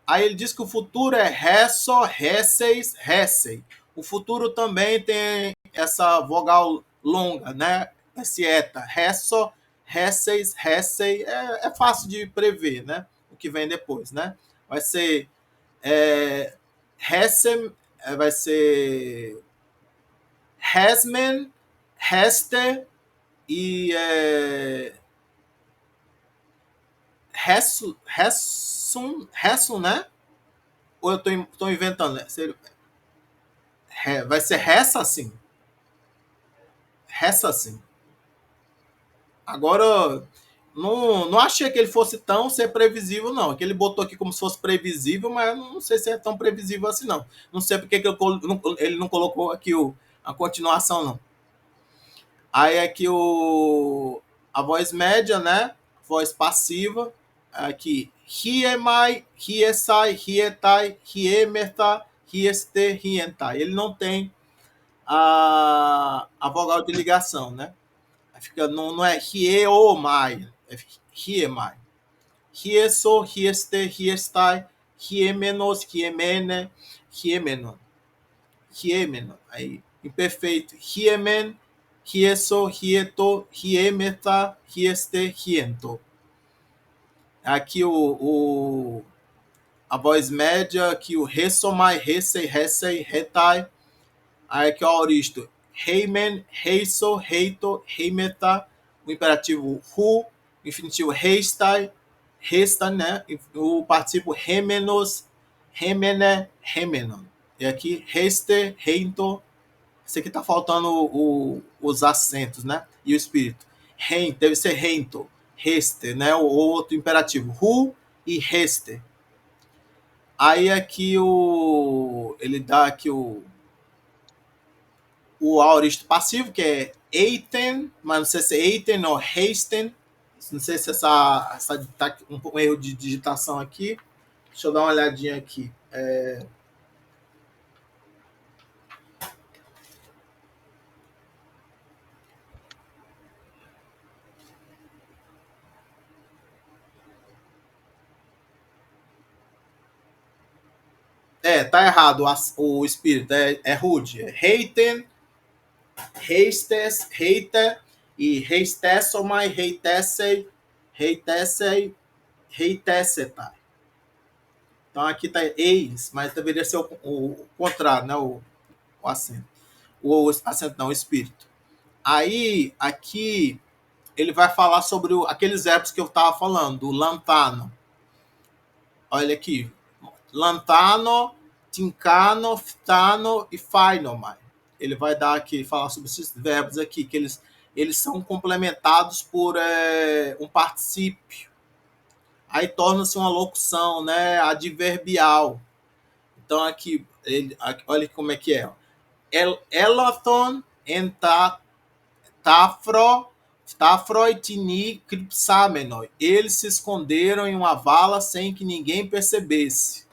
Speaker 1: Aí ele diz que o futuro é resso, resseis, ressei. O futuro também tem essa vogal longa, né? Esse eta, resso, resseis, ressei. É fácil de prever, né? O que vem depois, né? Vai ser ressem, vai ser resmen, reste e ressum, né? Ou eu estou inventando? Né? Vai ser ressa assim. Ressa assim. Agora, não achei que ele fosse tão ser previsível, não. Que ele botou aqui como se fosse previsível, mas não sei se é tão previsível assim, não. Não sei porque que ele não colocou aqui a continuação, não. Aí aqui a voz média, né? Voz passiva. Aqui, hiemai, hiesai, hietai, hiemerta, hieste, hientai. Ele não tem a vogal de ligação, né? Fica, não é hiemai, é hiemai. Hieso, hieste, hiestai, hiemenos, hiemene, hiemenon. Hiemenon. Aí, imperfeito. Hiemen, hieso, hieto, hiemeta, hieste, hiento. Aqui a voz média, aqui o ressomai, ressei, ressei, retai. Aí aqui o auristo, heimen, heiso, reito, heimeta, o imperativo hu, o infinitivo reistai, resta, né? O participio hemenos, hemene, hemenon. E aqui reste, reinto. Esse aqui tá faltando os acentos, né? E o espírito. Rein, deve ser reinto, reste, né? O outro imperativo, hu e reste. Aí aqui ele dá aqui o aoristo passivo, que é eiten, mas não sei se é eiten ou hasten. Não sei se essa tá um erro de digitação aqui. Deixa eu dar uma olhadinha aqui. Tá errado o espírito, é rude. Heiten, heistes, heiter, e heistessomai, heitessei, heitessei, heitessetai. Então aqui tá eis, mas deveria ser o contrário, né? O acento. O acento não, o espírito. Aí, aqui, ele vai falar sobre aqueles verbos que eu estava falando, do lantano. Olha aqui. Lantano, tincano, ftano e fainomai. Ele vai dar aqui, falar sobre esses verbos aqui, que eles são complementados por um particípio. Aí torna-se uma locução, né, adverbial. Então aqui, olha como é que é. Elathon Tafroitini cripsamenoi. Eles se esconderam em uma vala sem que ninguém percebesse.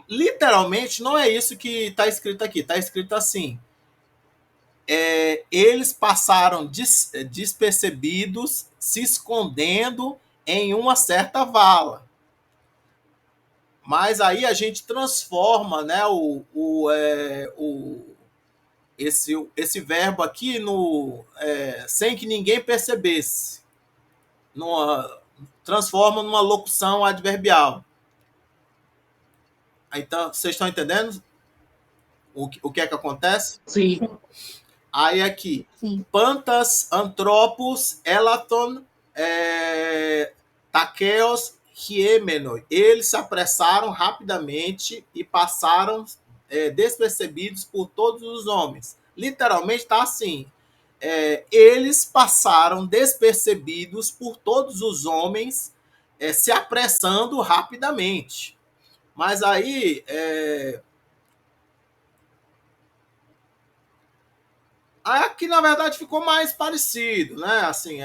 Speaker 1: Literalmente, não é isso que está escrito aqui. Está escrito assim. Eles passaram despercebidos, se escondendo em uma certa vala. Mas aí a gente transforma, né, esse verbo aqui sem que ninguém percebesse. Transforma numa locução adverbial. Então, vocês estão entendendo o que é que acontece?
Speaker 2: Sim.
Speaker 1: Aí aqui,
Speaker 3: Sim.
Speaker 1: Pantas, Antropos, Elaton, Taqueos, Hiemenoi. Eles se apressaram rapidamente e passaram despercebidos por todos os homens. Literalmente está assim. Eles passaram despercebidos por todos os homens, se apressando rapidamente. Mas aí aqui na verdade ficou mais parecido, né? Assim,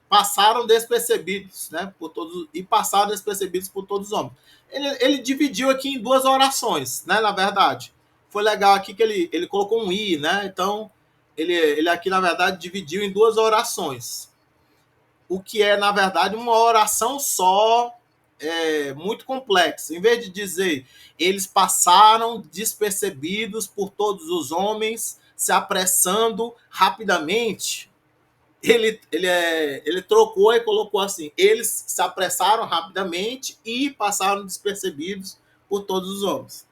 Speaker 1: passaram despercebidos, né? Por todos, e passaram despercebidos por todos os homens. Ele dividiu aqui em duas orações, né? Na verdade, foi legal aqui que ele colocou um i, né? Então ele aqui na verdade dividiu em duas orações, o que é na verdade uma oração só, muito complexa. Em vez de dizer eles passaram despercebidos por todos os homens, se apressando rapidamente, ele trocou e colocou assim: eles se apressaram rapidamente e passaram despercebidos por todos os homens.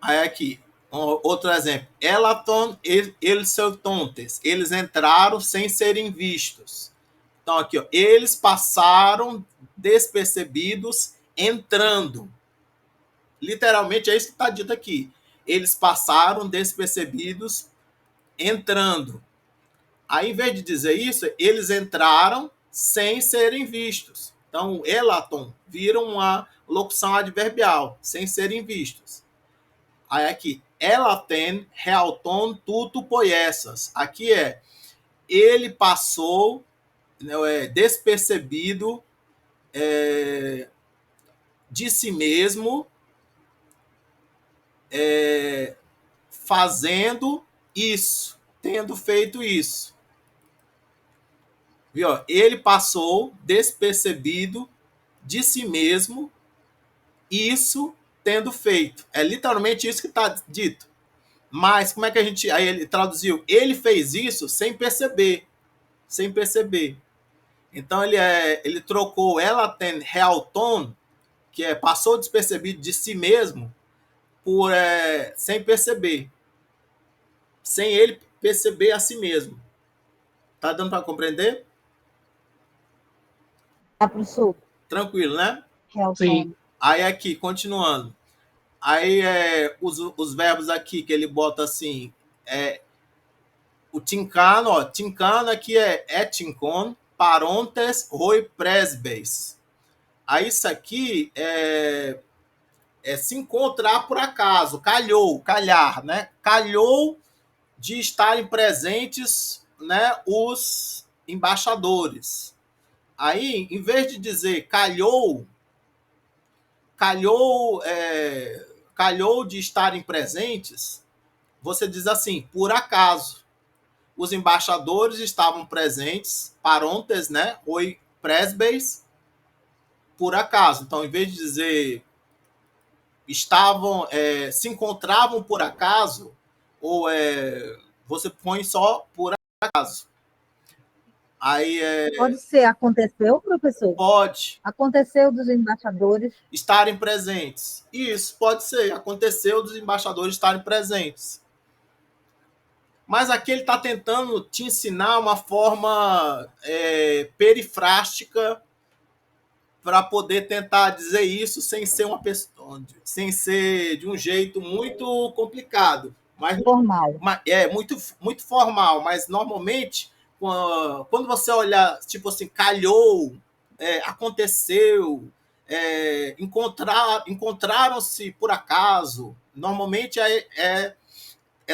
Speaker 1: Aí aqui, outro exemplo. Elaton, eles são tontes. Eles entraram sem serem vistos. Então aqui, ó, eles passaram despercebidos entrando. Literalmente é isso que está dito aqui. Eles passaram despercebidos entrando. Aí, em vez de dizer isso, eles entraram sem serem vistos. Então, elaton vira uma locução adverbial, sem serem vistos. Aí aqui, elaten realton tudo poiessas. Aqui ele passou, despercebido de si mesmo, fazendo isso, tendo feito isso. Viu? Ele passou despercebido de si mesmo, isso tendo feito. É literalmente isso que está dito. Mas como é que a gente... Aí ele traduziu, ele fez isso sem perceber. Sem perceber. Então ele trocou elaten realton, que passou despercebido de si mesmo, por sem perceber. Sem ele perceber a si mesmo. Tá dando para compreender?
Speaker 3: Tá, professor?
Speaker 1: Tranquilo, né?
Speaker 2: Sim.
Speaker 1: Aí aqui, continuando. Aí os verbos aqui que ele bota assim, o tincano, ó, tincano aqui é etincon, parontes, roi presbes. Aí isso aqui é se encontrar por acaso, calhar, né? Calhou de estarem presentes, né, os embaixadores. Aí, em vez de dizer calhou de estarem presentes, você diz assim, por acaso. os embaixadores estavam presentes, parontes, né? Oi, presbes, por acaso. Então, em vez de dizer se encontravam por acaso, ou você põe só por acaso. Aí
Speaker 3: Pode ser, aconteceu, professor?
Speaker 1: pode
Speaker 3: Aconteceu dos embaixadores.
Speaker 1: estarem presentes. Isso pode ser, aconteceu dos embaixadores estarem presentes. Mas aqui ele está tentando te ensinar uma forma perifrástica para poder tentar dizer isso sem ser uma pessoa, sem ser de um jeito muito complicado, mas
Speaker 3: Formal.
Speaker 1: muito formal. Mas normalmente quando você olhar, tipo assim, calhou, aconteceu, encontraram-se por acaso, normalmente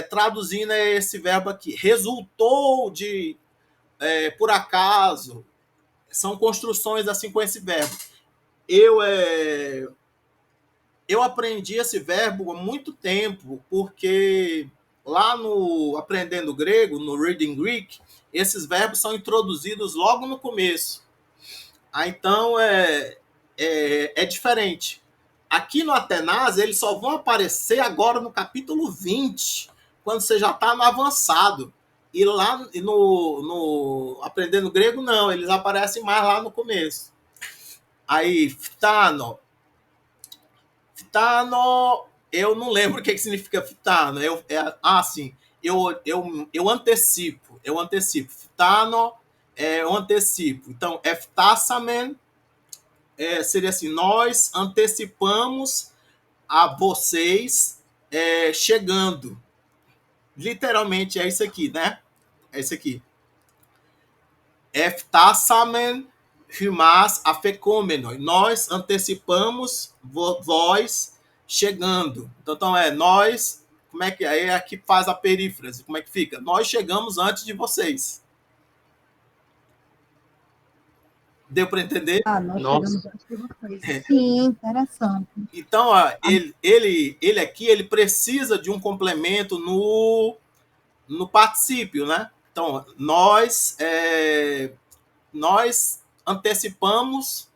Speaker 1: traduzindo esse verbo aqui, resultou de por acaso, são construções assim com esse verbo. Eu aprendi esse verbo há muito tempo, porque lá no Aprendendo Grego, no Reading Greek, esses verbos são introduzidos logo no começo. Então, é diferente. Aqui no Atenas, eles só vão aparecer agora no capítulo 20, quando você já está no avançado. E lá no Aprendendo Grego, não, eles aparecem mais lá no começo. Aí, ftano, eu não lembro o que significa ftano. Sim, eu antecipo. Ftano eu antecipo. Então, eftasamen seria assim, nós antecipamos a vocês chegando. Literalmente é isso aqui, né? É isso aqui. Eftasamen humas afecomenoi. Nós antecipamos vós chegando. Então nós, como é que aí aqui faz a perífrase? Como é que fica? Nós chegamos antes de vocês. Deu para entender?
Speaker 3: Nós
Speaker 2: Nossa.
Speaker 3: chegamos antes de vocês. Sim, interessante.
Speaker 1: Então, ele aqui ele precisa de um complemento no particípio, né? Então, nós antecipamos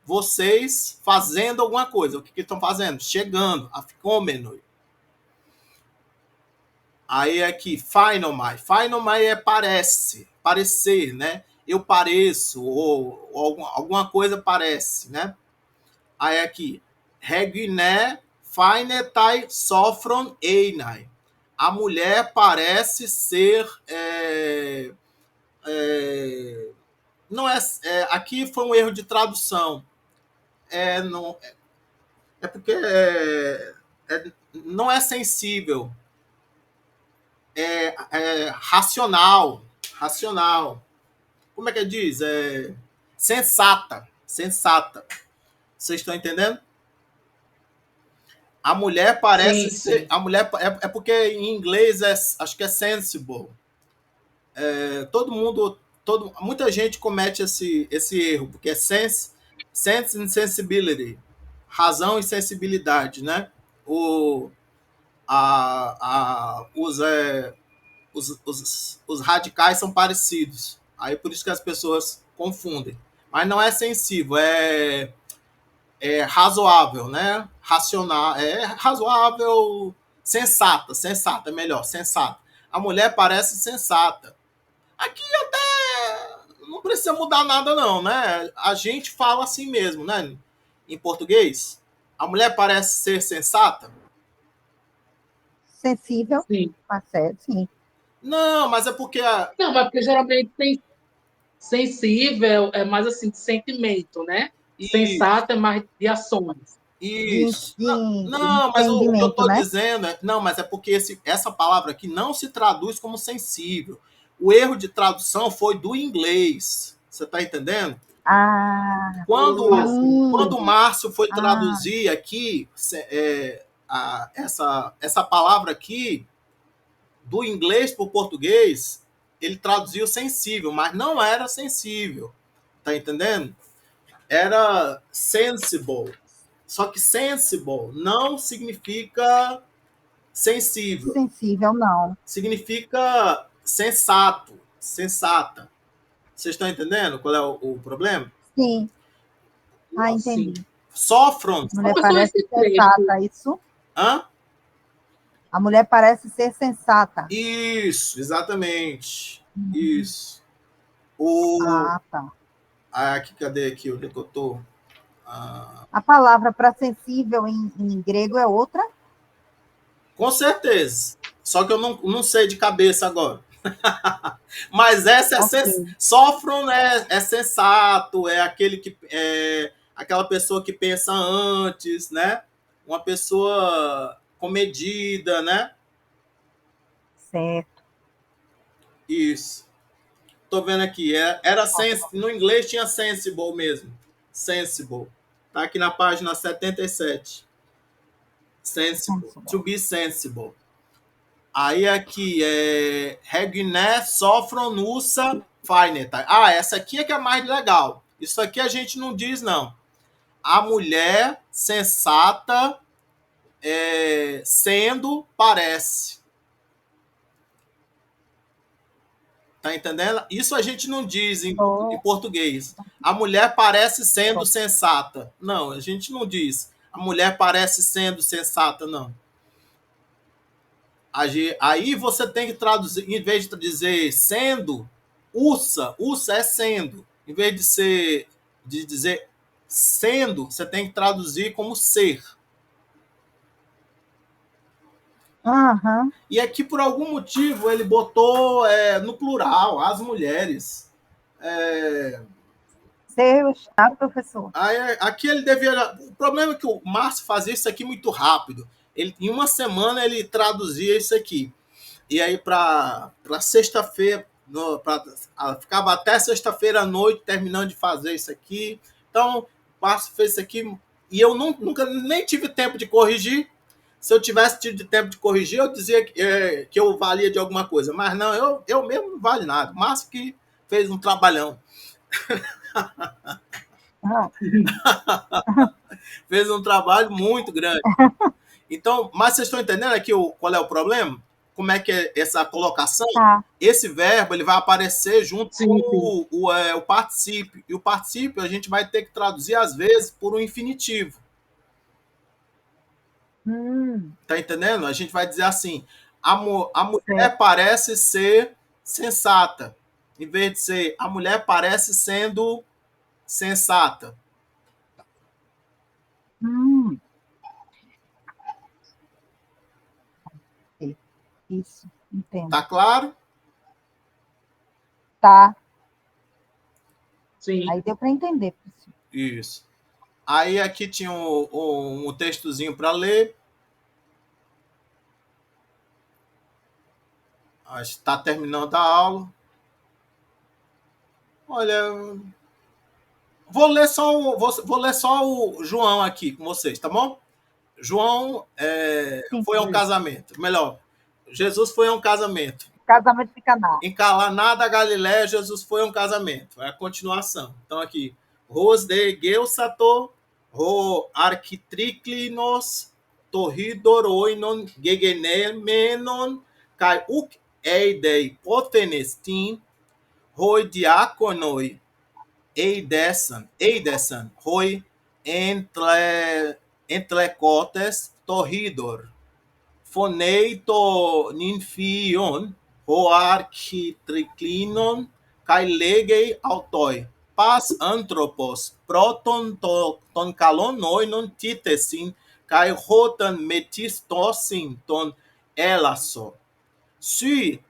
Speaker 1: vocês fazendo alguma coisa. O que estão fazendo? Chegando, afikomenoi. Aí aqui, phainomai. Phainomai é parece, parecer, né? Eu pareço, ou alguma coisa parece, né? Aí aqui, reginé phainetai sofron einai. A mulher parece ser não aqui foi um erro de tradução. Não, porque não é sensível. Racional. Como é que diz? Sensata. Vocês estão entendendo? A mulher parece ser. A mulher porque em inglês acho que é sensible. Muita gente comete esse erro, porque é sense and sensibility, razão e sensibilidade, né? Os radicais são parecidos, aí por isso que as pessoas confundem. Mas não é sensível, é razoável, né? Racional, razoável, sensata, é melhor, sensata. A mulher parece sensata. Aqui até não precisa mudar nada não, né? A gente fala assim mesmo, né? Em português, a mulher parece ser sensata.
Speaker 3: Sensível?
Speaker 2: Sim.
Speaker 3: Sim.
Speaker 1: Não, mas é porque...
Speaker 2: Não, mas porque geralmente tem sensível, é mais assim, de sentimento, né?
Speaker 1: Isso.
Speaker 2: Sensato é mais de ações.
Speaker 1: Isso.
Speaker 3: De
Speaker 1: não, mas o que eu estou,
Speaker 3: né?
Speaker 1: dizendo não, mas é porque essa palavra aqui não se traduz como sensível. O erro de tradução foi do inglês. Você está entendendo? Quando o Márcio foi traduzir aqui essa palavra aqui do inglês para o português, ele traduziu sensível, mas não era sensível. Tá entendendo? Era sensible. Só que sensible não significa sensível.
Speaker 3: Sensível, não.
Speaker 1: Significa sensato, sensata. Vocês estão entendendo qual é o problema?
Speaker 3: Sim. Ah,
Speaker 2: Sim.
Speaker 3: entendi.
Speaker 1: Sófron.
Speaker 3: Mulher
Speaker 2: Professor,
Speaker 3: parece
Speaker 2: esse trecho.
Speaker 3: sensata, isso?
Speaker 1: Hã?
Speaker 3: A mulher parece ser sensata.
Speaker 1: Isso, exatamente. Isso. O...
Speaker 3: Ah, tá.
Speaker 1: Aqui, cadê aqui? Onde é que eu tô? Ah,
Speaker 3: A palavra para sensível em grego é outra?
Speaker 1: com certeza. Só que eu não sei de cabeça agora. Mas essa é
Speaker 3: Ok.
Speaker 1: Sófron é sensato, é aquele que é aquela pessoa que pensa antes, né? Uma pessoa comedida, né?
Speaker 3: Certo.
Speaker 1: Isso. Tô vendo aqui, era no inglês tinha sensible mesmo. Sensible. Tá aqui na página 77. Sensible. To be sensible. Aí aqui é Regné Sofron Usa Feinetai. Ah, essa aqui é que é mais legal. Isso aqui a gente não diz, não. A mulher sensata sendo parece. Tá entendendo? Isso a gente não diz em português. A mulher parece sendo sensata. Não, a gente não diz. A mulher parece sendo sensata, não. Aí você tem que traduzir, em vez de dizer sendo, usa é sendo. Em vez de dizer sendo, você tem que traduzir como ser.
Speaker 3: Aham.
Speaker 1: E aqui, por algum motivo, ele botou no plural, as mulheres.
Speaker 3: Ser o chá, professor.
Speaker 1: Aí, aqui ele devia. O problema é que o Márcio fazia isso aqui muito rápido. Em uma semana ele traduzia isso aqui. E aí, para sexta-feira, ficava até sexta-feira à noite terminando de fazer isso aqui. Então, o Márcio fez isso aqui. E eu nunca nem tive tempo de corrigir. Se eu tivesse tido tempo de corrigir, eu dizia que eu valia de alguma coisa. Mas não, eu mesmo não vale nada. O Márcio que fez um trabalhão.
Speaker 3: Ah,
Speaker 1: Fez um trabalho muito grande. Então, mas vocês estão entendendo aqui qual é o problema? Como é que é essa colocação?
Speaker 3: tá.
Speaker 1: Esse verbo ele vai aparecer junto
Speaker 2: Sim,
Speaker 1: com o particípio. E o particípio a gente vai ter que traduzir, às vezes, por um infinitivo. Tá entendendo? A gente vai dizer assim: a mulher
Speaker 3: Certo.
Speaker 1: parece ser sensata. Em vez de ser a mulher parece sendo sensata.
Speaker 3: Hum, isso, entendo.
Speaker 1: Tá claro?
Speaker 3: Tá.
Speaker 2: sim.
Speaker 3: Aí deu para entender, professor.
Speaker 1: Isso. Aí aqui tinha um textozinho para ler. Está terminando a aula. Olha, vou ler só o João aqui com vocês, tá bom? João
Speaker 3: Sim,
Speaker 1: foi a um casamento. Melhor, Jesus foi a um casamento.
Speaker 3: casamento de Caná.
Speaker 1: Em Caná da Galiléia, Jesus foi a um casamento. É a continuação. Então aqui, Ros de Geusato, Ro arquitriclinos, torridoroinon, gegenemenon, kai uk eidei potenestin, Roi diaconoi, eidesan, Roi entlecotes, torridor, Foneito ninfion, hoarchitriclinon, kai legei autoi, pas anthropos, proton ton kalonoinon titesin, kai hotan metistosin ton elaso. Sui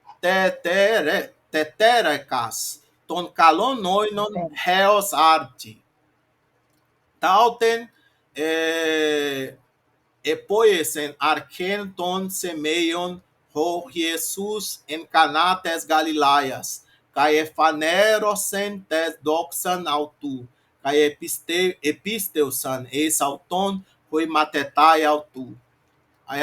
Speaker 1: teterekas, ton kalonoinon heos arti. Tauten epoiesen arken ton semeion ho Jesus en canates Galilaias, kai efanerosen tes doxan autu, kai episteusan eis auton hoi matetai autu. Aí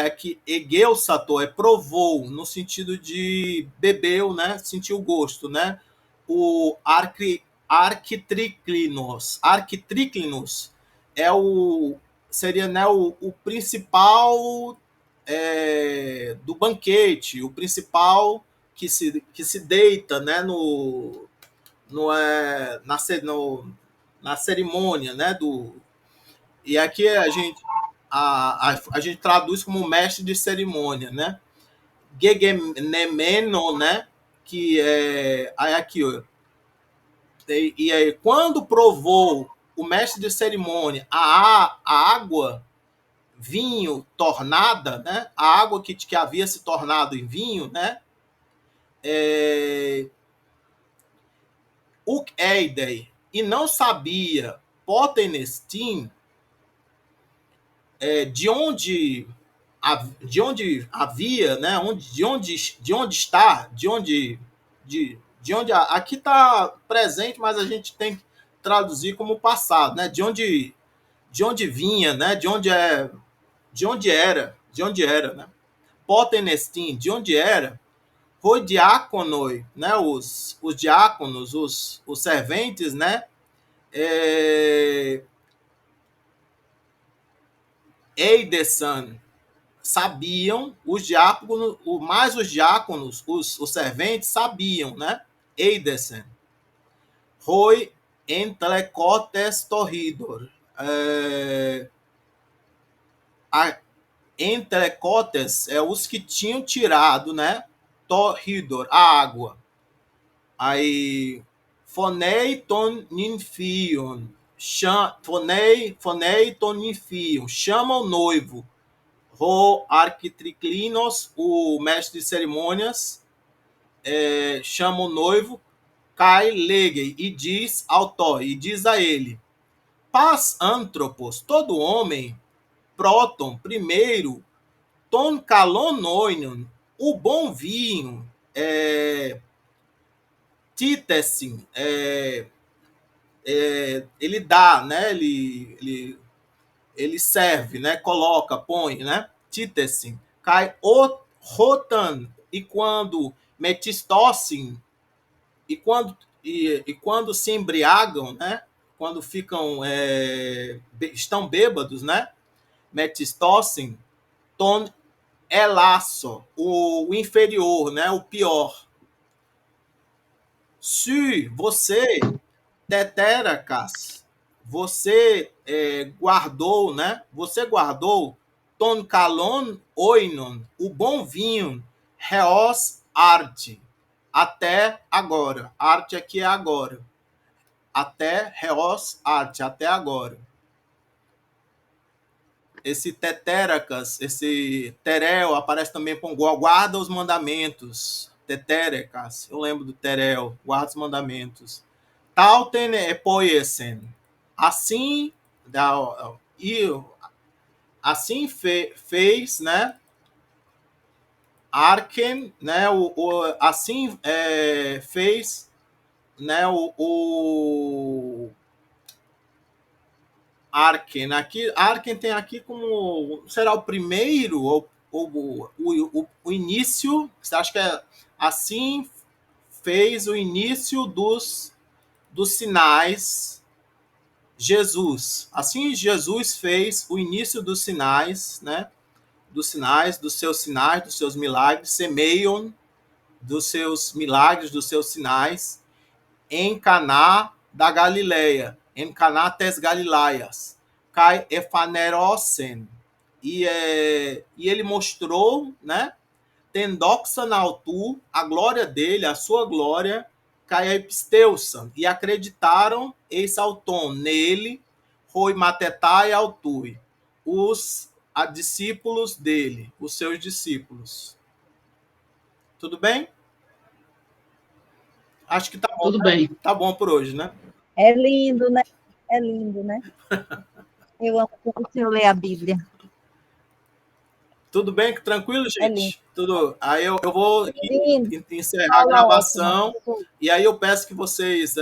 Speaker 1: aqui egeusato provou, no sentido de bebeu, né? Sentiu o gosto, né? O arquitriclinos é seria, né, o principal do banquete, o principal que se deita, né, na cerimônia, né, e aqui a gente traduz como mestre de cerimônia, né? Gegenemeno, né? Que é aí aqui, ó. E aí, quando provou o mestre de cerimônia a água, vinho tornada, né? A água que havia se tornado em vinho, né? O Eidei, e não sabia Potenestim, de onde havia, né? De onde está, de onde aqui está presente, mas a gente tem que traduzir como passado, né? De onde vinha, né? De onde era, né? Potenestim, de onde era, foi diáconoi, né? Os diáconos, os serventes, né? Eidesan, sabiam, os diáconos, mais os diáconos, os serventes sabiam, né? Eidesen. Roi entlecotes torridor. Entlecotes é os que tinham tirado, né? Torridor, a água. Aí, foneiton ninfion. Foneiton ninfion. Chama o noivo. O arquitriclinos, o mestre de cerimônias, chama o noivo, cai legei, e diz e diz a ele, paz antropos, todo homem, próton, primeiro, ton calonoinion, o bom vinho, titesin, ele dá, né, ele serve, né, coloca, põe, né, titesin, cai o rotan, e quando metistocin, e quando se embriagam, né, quando ficam, estão bêbados, né, metistocin, ton elasso, o inferior, né, o pior. Se você teteracas, você guardou, né? Você guardou ton calon oinon, o bom vinho, reos arte, até agora. Arte aqui é agora. Até reos arte, até agora. Esse teteracas, esse terel aparece também com guarda os mandamentos. Teterecas, eu lembro do terel, guarda os mandamentos. Tauten poiesen. Assim, assim fez, né? Arken, né? Assim fez, né? O Arken. Aqui, Arken tem aqui como será o primeiro ou o início. Você acha que assim fez o início dos sinais. Jesus. Assim, Jesus fez o início dos sinais, né? Dos seus milagres, semeiam dos seus milagres, dos seus sinais, em Caná da Galileia, em Caná tes Galilaias, cai efanerosen, e ele mostrou, né? Tendoxan altu, a glória dele, a sua glória, Caepisteusan, e acreditaram eis auton nele, Roi Matetai Altui, os discípulos dele, os seus discípulos. Tudo bem? Acho que tá bom.
Speaker 2: Tudo bem.
Speaker 1: Tá bom por hoje, né?
Speaker 3: É lindo, né? É lindo, né? Eu amo quando o senhor lê a Bíblia.
Speaker 1: Tudo bem? Tranquilo, gente?
Speaker 3: É lindo.
Speaker 1: Tudo. Aí eu vou
Speaker 3: Lindo.
Speaker 1: encerrar a gravação.
Speaker 3: Ótimo.
Speaker 1: E aí eu peço que vocês